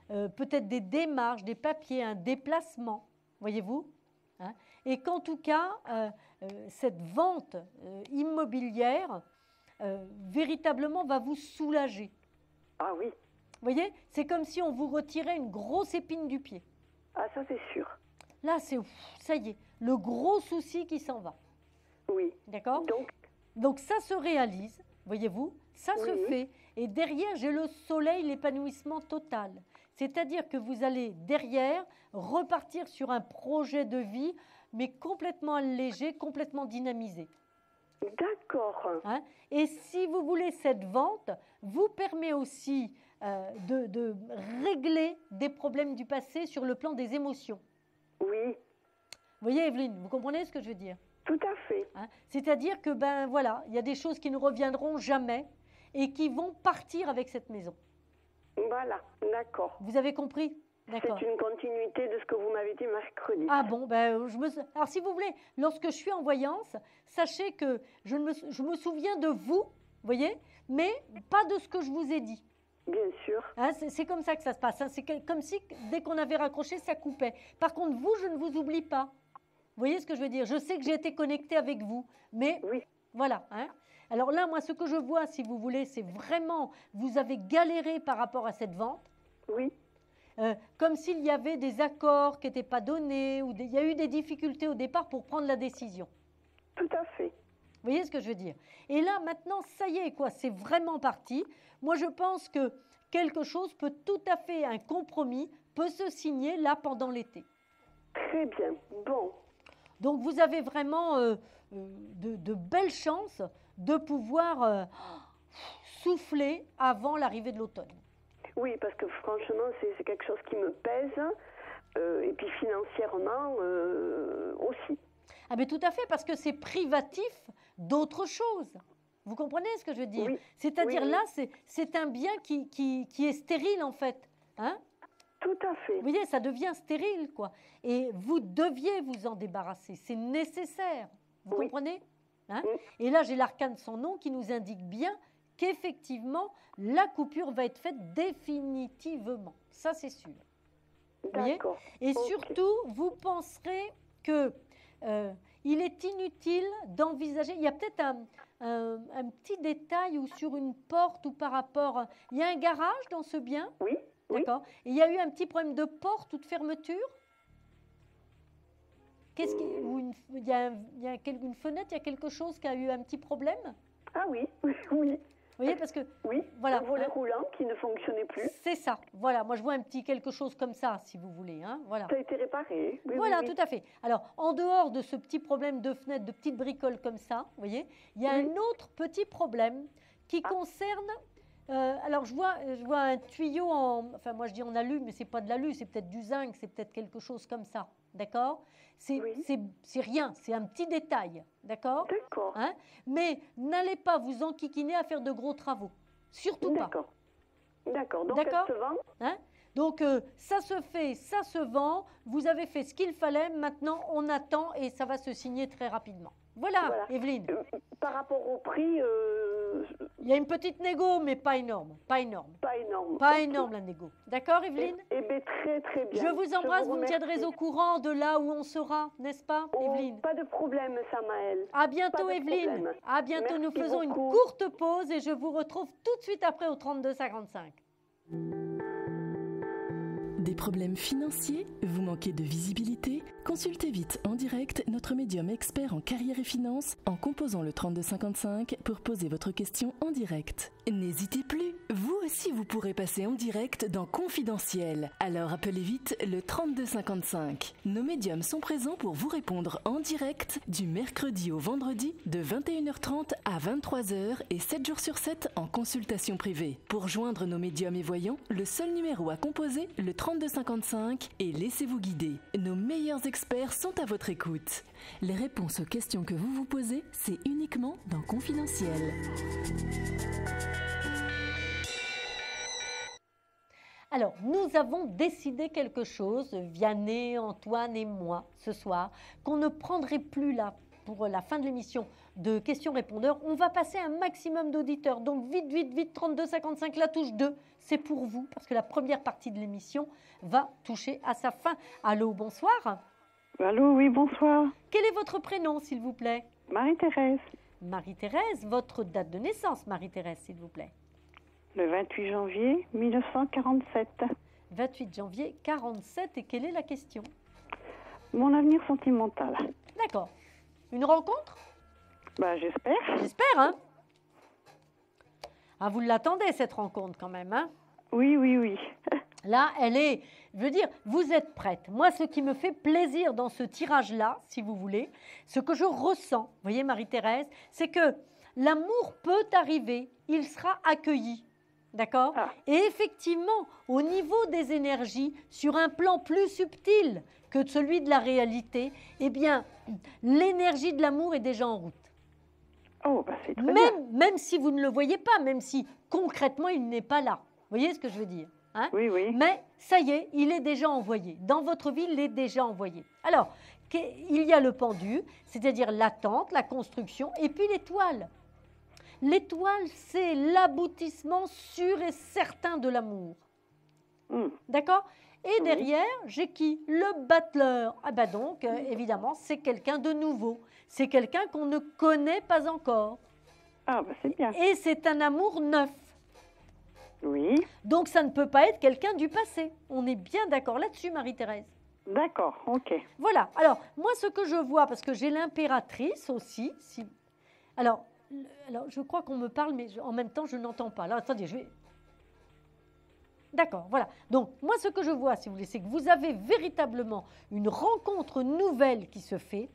Peut-être des démarches, des papiers, un déplacement. Voyez-vous? Hein? Et qu'en tout cas, cette vente immobilière, véritablement, va vous soulager. Ah oui. Vous voyez? C'est comme si on vous retirait une grosse épine du pied. Ah, ça, c'est sûr. Là, ça y est, le gros souci qui s'en va. Oui. D'accord? Donc ça se réalise, voyez-vous, ça se fait. Et derrière, j'ai le soleil, l'épanouissement total. C'est-à-dire que vous allez derrière repartir sur un projet de vie, mais complètement allégé, complètement dynamisé. D'accord. Hein? Et si vous voulez, cette vente vous permet aussi de régler des problèmes du passé sur le plan des émotions. Oui. Vous voyez, Evelyne, vous comprenez ce que je veux dire? Tout à fait. Hein? C'est-à-dire que, ben voilà, il y a des choses qui ne reviendront jamais et qui vont partir avec cette maison. Voilà, d'accord. Vous avez compris? D'accord. C'est une continuité de ce que vous m'avez dit mercredi. Ah bon, ben, alors si vous voulez, lorsque je suis en voyance, sachez que je me souviens de vous, voyez, mais pas de ce que je vous ai dit. Bien sûr. Hein, c'est comme ça que ça se passe. Hein. C'est comme si, dès qu'on avait raccroché, ça coupait. Par contre, vous, je ne vous oublie pas. Vous voyez ce que je veux dire? Je sais que j'ai été connectée avec vous, mais voilà. Hein. Alors là, moi, ce que je vois, si vous voulez, c'est vraiment, vous avez galéré par rapport à cette vente. Oui. Comme s'il y avait des accords qui n'étaient pas donnés, ou il y a eu des difficultés au départ pour prendre la décision. Tout à fait. Vous voyez ce que je veux dire? Et là, maintenant, ça y est, quoi, c'est vraiment parti. Moi, je pense que quelque chose peut tout à fait, un compromis peut se signer là pendant l'été. Très bien, bon. Donc, vous avez vraiment de belles chances de pouvoir souffler avant l'arrivée de l'automne. Oui, parce que franchement, c'est quelque chose qui me pèse, et puis financièrement aussi. Ah mais tout à fait, parce que c'est privatif d'autre chose. Vous comprenez ce que je veux dire? Oui. C'est-à-dire là, c'est un bien qui est stérile en fait. Hein? Tout à fait. Vous voyez, ça devient stérile, quoi. Et vous deviez vous en débarrasser, c'est nécessaire. Vous comprenez? Hein? Et là, j'ai l'arcane sans nom qui nous indique bien qu'effectivement, la coupure va être faite définitivement. Ça, c'est sûr. D'accord. Et surtout, vous penserez que il est inutile d'envisager... Il y a peut-être un petit détail ou sur une porte ou par rapport... Il y a un garage dans ce bien? Oui. D'accord. Et il y a eu un petit problème de porte ou de fermeture? Il y a une fenêtre, il y a quelque chose qui a eu un petit problème? Ah oui, oui. Vous voyez, parce que... Oui, voilà, un volet roulant qui ne fonctionnait plus. C'est ça, voilà. Moi, je vois un petit quelque chose comme ça, si vous voulez. Hein, voilà. Ça a été réparé. Oui, voilà, oui. Tout à fait. Alors, en dehors de ce petit problème de fenêtre, de petites bricoles comme ça, vous voyez, il y a un autre petit problème qui concerne... alors, je vois un tuyau en... Enfin, moi, je dis en alu, mais ce n'est pas de l'alu, c'est peut-être du zinc, c'est peut-être quelque chose comme ça. D'accord? C'est rien, c'est un petit détail. D'accord? D'accord. Hein? Mais n'allez pas vous enquiquiner à faire de gros travaux. Surtout pas. D'accord. Donc, elle se vend? Hein? Donc, ça se fait, ça se vend. Vous avez fait ce qu'il fallait. Maintenant, on attend et ça va se signer très rapidement. Voilà. Evelyne. Par rapport au prix... Il y a une petite négo, mais pas énorme. Pas énorme. Pas énorme, la négo. D'accord, Evelyne? Eh bien, très, très bien. Je vous embrasse, vous me tiendrez au courant de là où on sera, n'est-ce pas, Evelyne? Pas de problème, Samaël. À bientôt, Evelyne. À bientôt. Nous faisons une courte pause et je vous retrouve tout de suite après au 3255. Des problèmes financiers? Vous manquez de visibilité? Consultez vite en direct notre médium expert en carrière et finances en composant le 3255 pour poser votre question en direct. N'hésitez plus, vous aussi vous pourrez passer en direct dans Confidentiel. Alors appelez vite le 3255. Nos médiums sont présents pour vous répondre en direct du mercredi au vendredi de 21h30 à 23h et 7 jours sur 7 en consultation privée. Pour joindre nos médiums et voyants, le seul numéro à composer, le 3255, et laissez-vous guider. Nos meilleurs experts sont à votre écoute. Les réponses aux questions que vous vous posez, c'est uniquement dans Confidentiel. Alors, nous avons décidé quelque chose, Vianney, Antoine et moi, ce soir, qu'on ne prendrait plus là, pour la fin de l'émission, de questions-répondeurs. On va passer un maximum d'auditeurs. Donc, vite, 3255, la touche 2, c'est pour vous, parce que la première partie de l'émission va toucher à sa fin. Allô, bonsoir. Allô, oui, bonsoir. Quel est votre prénom, s'il vous plaît? Marie-Thérèse. Marie-Thérèse, votre date de naissance, Marie-Thérèse, s'il vous plaît? Le 28 janvier 1947. 28 janvier 47, et quelle est la question? Mon avenir sentimental. D'accord. Une rencontre? Bah, j'espère. J'espère, hein? Ah, vous l'attendez, cette rencontre, quand même, hein? Oui, oui, oui. Là, elle est... Je veux dire, vous êtes prête. Moi, ce qui me fait plaisir dans ce tirage-là, si vous voulez, ce que je ressens, vous voyez, Marie-Thérèse, c'est que l'amour peut arriver, il sera accueilli. D'accord? Et effectivement, au niveau des énergies, sur un plan plus subtil que celui de la réalité, eh bien, l'énergie de l'amour est déjà en route. Oh, bah c'est très bien. Même si vous ne le voyez pas, même si concrètement, il n'est pas là. Vous voyez ce que je veux dire? Hein? Oui, oui. Mais ça y est, il est déjà envoyé. Dans votre vie, il est déjà envoyé. Alors, il y a le pendu, c'est-à-dire l'attente, la construction, et puis l'étoile. L'étoile, c'est l'aboutissement sûr et certain de l'amour. D'accord? Et derrière, j'ai qui? Le battleur. Ah ben donc, évidemment, c'est quelqu'un de nouveau. C'est quelqu'un qu'on ne connaît pas encore. Ah, bah c'est bien. Et c'est un amour neuf. Oui. Donc, ça ne peut pas être quelqu'un du passé. On est bien d'accord là-dessus, Marie-Thérèse. D'accord, ok. Voilà. Alors, moi, ce que je vois, parce que j'ai l'impératrice aussi. Alors, je crois qu'on me parle, mais en même temps, je n'entends pas. Alors, attendez, je vais... D'accord, voilà. Donc, moi, ce que je vois, si vous voulez, c'est que vous avez véritablement une rencontre nouvelle qui se fait.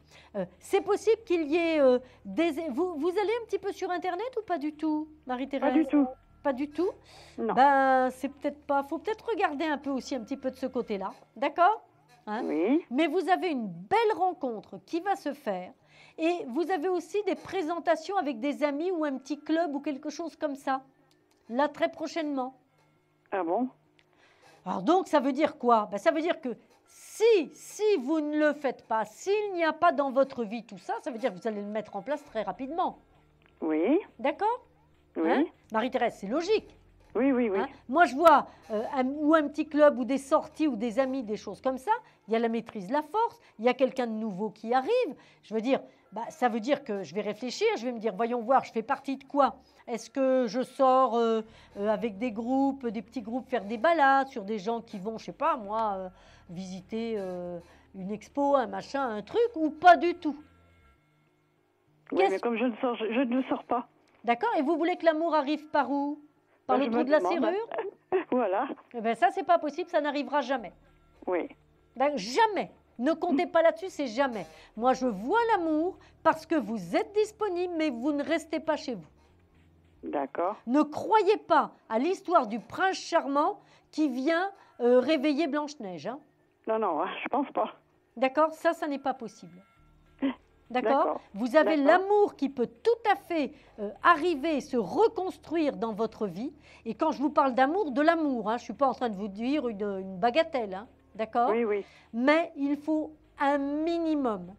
C'est possible qu'il y ait des... Vous allez un petit peu sur Internet ou pas du tout, Marie-Thérèse? Pas du tout. Pas du tout? Non. Ben, c'est peut-être pas... faut peut-être regarder un peu aussi un petit peu de ce côté-là. D'accord? Hein? Oui. Mais vous avez une belle rencontre qui va se faire. Et vous avez aussi des présentations avec des amis ou un petit club ou quelque chose comme ça. Là, très prochainement. Ah bon? Alors donc, ça veut dire quoi? Ben, ça veut dire que si vous ne le faites pas, s'il n'y a pas dans votre vie tout ça, ça veut dire que vous allez le mettre en place très rapidement. Oui. D'accord? Oui. Hein? Marie-Thérèse, c'est logique. Oui, oui, oui. Hein? Moi, je vois un petit club ou des sorties ou des amis, des choses comme ça. Il y a la maîtrise de la force, il y a quelqu'un de nouveau qui arrive. Je veux dire, ça veut dire que je vais réfléchir, je vais me dire, voyons voir, je fais partie de quoi? Est-ce que je sors avec des groupes, des petits groupes, faire des balades sur des gens qui vont, je sais pas moi, visiter une expo, un machin, un truc, ou pas du tout? Oui, mais comme je ne sors pas. D'accord. Et vous voulez que l'amour arrive par où? Par le trou de la serrure? Voilà. Eh bien, ça, c'est pas possible, ça n'arrivera jamais. Oui. Jamais. Ne comptez pas là-dessus, c'est jamais. Moi, je vois l'amour parce que vous êtes disponible, mais vous ne restez pas chez vous. D'accord. Ne croyez pas à l'histoire du prince charmant qui vient réveiller Blanche-Neige. Hein. Non, non, je pense pas. D'accord? Ça n'est pas possible. D'accord? Vous avez l'amour qui peut tout à fait arriver et se reconstruire dans votre vie. Et quand je vous parle d'amour, de l'amour, hein, je ne suis pas en train de vous dire une bagatelle. Hein, d'accord? Oui, oui. Mais il faut un minimum,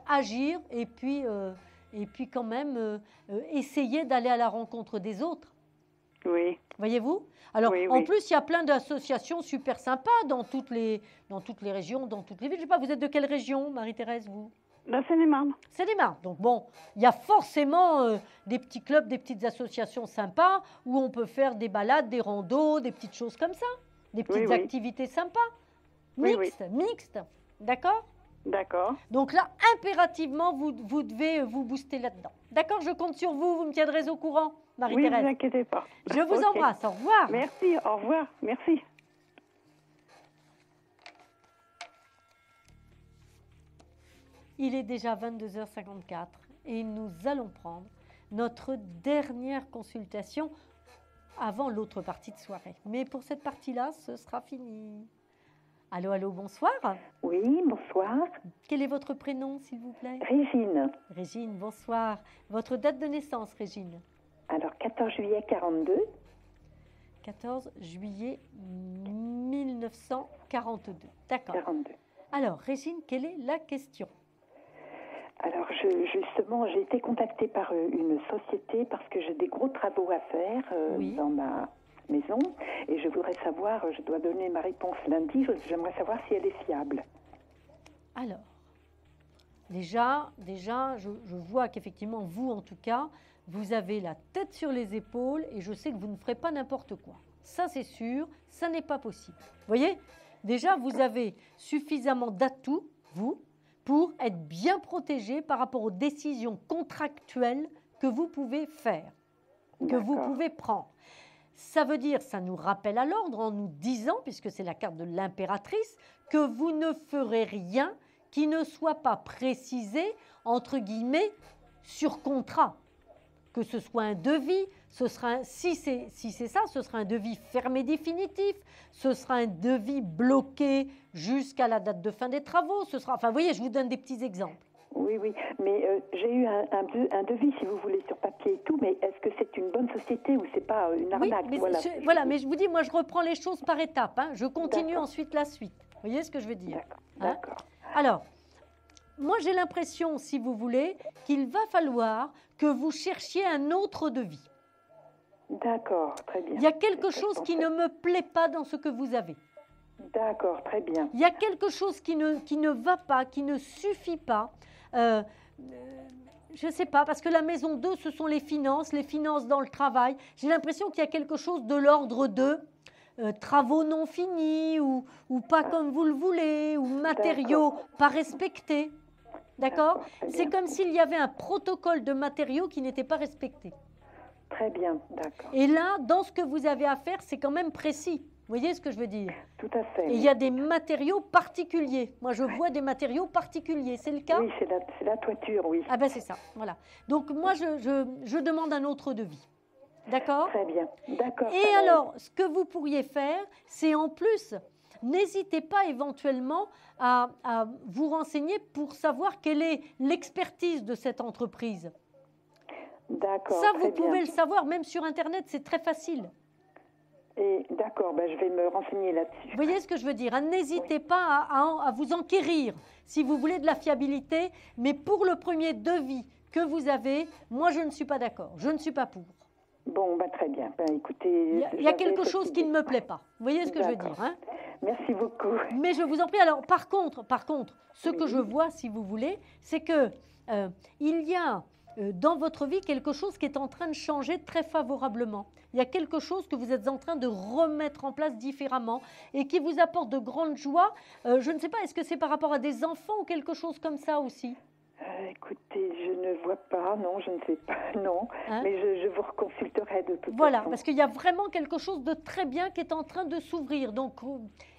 agir et puis quand même essayer d'aller à la rencontre des autres. Oui. Voyez-vous? Alors, oui, en oui. plus, il y a plein d'associations super sympas dans toutes les régions, dans toutes les villes. Je ne sais pas, vous êtes de quelle région, Marie-Thérèse, vous? La Seine-et-Marne. Seine-et-Marne. Donc, bon, il y a forcément des petits clubs, des petites associations sympas où on peut faire des balades, des randos, des petites choses comme ça. Des petites activités sympas. Mixtes. D'accord? D'accord. Donc là, impérativement, vous devez vous booster là-dedans. D'accord? Je compte sur vous, vous me tiendrez au courant, Marie-Thérèse. Oui, ne vous inquiétez pas. Je vous embrasse, au revoir. Merci, au revoir, merci. Il est déjà 22h54 et nous allons prendre notre dernière consultation avant l'autre partie de soirée. Mais pour cette partie-là, ce sera fini. Allô, allô, bonsoir. Oui, bonsoir. Quel est votre prénom, s'il vous plaît? Régine. Régine, bonsoir. Votre date de naissance, Régine? Alors, 14 juillet 42. 14 juillet 1942. D'accord. 42. Alors, Régine, quelle est la question? Alors, justement, j'ai été contactée par une société parce que j'ai des gros travaux à faire dans ma maison et je voudrais savoir, je dois donner ma réponse lundi, j'aimerais savoir si elle est fiable. Alors, déjà je vois qu'effectivement, vous en tout cas, vous avez la tête sur les épaules et je sais que vous ne ferez pas n'importe quoi. Ça, c'est sûr, ça n'est pas possible. Vous voyez, déjà, vous avez suffisamment d'atouts, vous, pour être bien protégé par rapport aux décisions contractuelles que vous pouvez faire, que vous pouvez prendre. Ça veut dire, ça nous rappelle à l'ordre en nous disant, puisque c'est la carte de l'impératrice, que vous ne ferez rien qui ne soit pas précisé, entre guillemets, sur contrat. Que ce soit un devis, si c'est ça, ce sera un devis fermé définitif, ce sera un devis bloqué jusqu'à la date de fin des travaux, enfin, vous voyez, je vous donne des petits exemples. Oui, mais j'ai eu un devis, si vous voulez, sur papier et tout, mais est-ce que c'est une bonne société ou c'est pas une arnaque? Oui, mais mais je vous dis, moi, je reprends les choses par étapes. Hein. Je continue ensuite la suite. Vous voyez ce que je veux dire? D'accord. Alors, moi, j'ai l'impression, si vous voulez, qu'il va falloir que vous cherchiez un autre devis. D'accord, très bien. Il y a quelque chose qui ne me plaît pas dans ce que vous avez. D'accord, très bien. Il y a quelque chose qui ne va pas, qui ne suffit pas. Je ne sais pas, parce que la maison 2, ce sont les finances dans le travail. J'ai l'impression qu'il y a quelque chose de l'ordre de travaux non finis ou pas comme vous le voulez, ou matériaux pas respectés. D'accord? C'est comme s'il y avait un protocole de matériaux qui n'était pas respecté. Très bien, d'accord. Et là, dans ce que vous avez à faire, c'est quand même précis. Vous voyez ce que je veux dire? Tout à fait. Et il y a des matériaux particuliers. Moi, je vois des matériaux particuliers. C'est le cas? Oui, c'est la toiture, oui. Ah ben c'est ça, voilà. Donc moi, je demande un autre devis. D'accord? Très bien, d'accord. Et alors, ce que vous pourriez faire, c'est en plus, n'hésitez pas éventuellement à vous renseigner pour savoir quelle est l'expertise de cette entreprise. D'accord. Ça, vous pouvez le savoir, même sur Internet, c'est très facile. Et d'accord, je vais me renseigner là-dessus. Vous voyez ce que je veux dire? N'hésitez pas à vous enquérir si vous voulez de la fiabilité, mais pour le premier devis que vous avez, moi je ne suis pas d'accord, je ne suis pas pour. Bon, très bien. Écoutez, il y a quelque chose qui ne me plaît pas. Vous voyez ce que je veux dire, hein? Merci beaucoup. Mais je vous en prie. Alors, par contre, ce que je vois, si vous voulez, c'est que il y a dans votre vie quelque chose qui est en train de changer très favorablement. Il y a quelque chose que vous êtes en train de remettre en place différemment et qui vous apporte de grandes joies. Je ne sais pas, est-ce que c'est par rapport à des enfants ou quelque chose comme ça aussi? Écoutez, je ne vois pas, non, je ne sais pas, non, mais je vous reconsulterai de toute façon. Voilà, parce qu'il y a vraiment quelque chose de très bien qui est en train de s'ouvrir. Donc,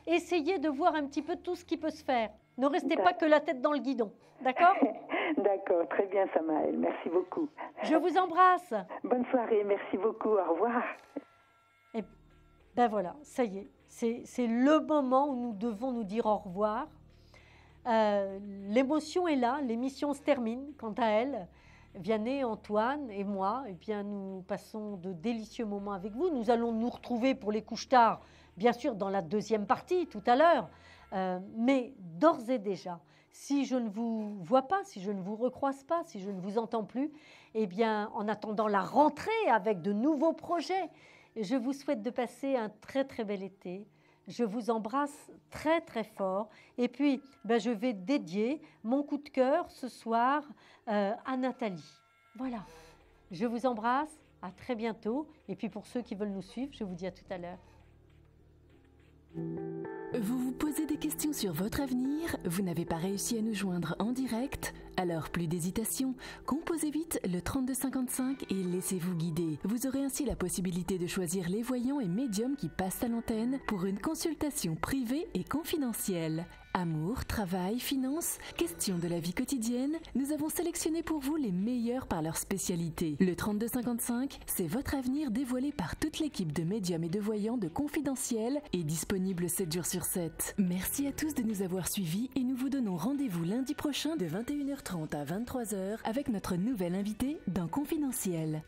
essayez de voir un petit peu tout ce qui peut se faire. Ne restez pas que la tête dans le guidon, d'accord? D'accord, très bien, Samaël, merci beaucoup. Je vous embrasse. Bonne soirée, merci beaucoup, au revoir. Et ben voilà, ça y est, c'est le moment où nous devons nous dire au revoir. L'émotion est là, l'émission se termine. Quant à elle, Vianney, Antoine et moi, eh bien, nous passons de délicieux moments avec vous. Nous allons nous retrouver pour les couches tard, bien sûr, dans la deuxième partie, tout à l'heure. Mais d'ores et déjà, si je ne vous vois pas, si je ne vous recroise pas, si je ne vous entends plus, eh bien, en attendant la rentrée avec de nouveaux projets, je vous souhaite de passer un très, très bel été. Je vous embrasse très, très fort. Et puis, je vais dédier mon coup de cœur ce soir à Nathalie. Voilà. Je vous embrasse. À très bientôt. Et puis, pour ceux qui veulent nous suivre, je vous dis à tout à l'heure. Vous vous posez des questions sur votre avenir? Vous n'avez pas réussi à nous joindre en direct? Alors plus d'hésitation, composez vite le 3255 et laissez-vous guider. Vous aurez ainsi la possibilité de choisir les voyants et médiums qui passent à l'antenne pour une consultation privée et confidentielle. Amour, travail, finances, questions de la vie quotidienne, nous avons sélectionné pour vous les meilleurs par leur spécialité. Le 3255, c'est votre avenir dévoilé par toute l'équipe de médiums et de voyants de Confidentiel et disponible 7 jours sur 7. Merci à tous de nous avoir suivis et nous vous donnons rendez-vous lundi prochain de 21h30 à 23h avec notre nouvel invité dans Confidentiel.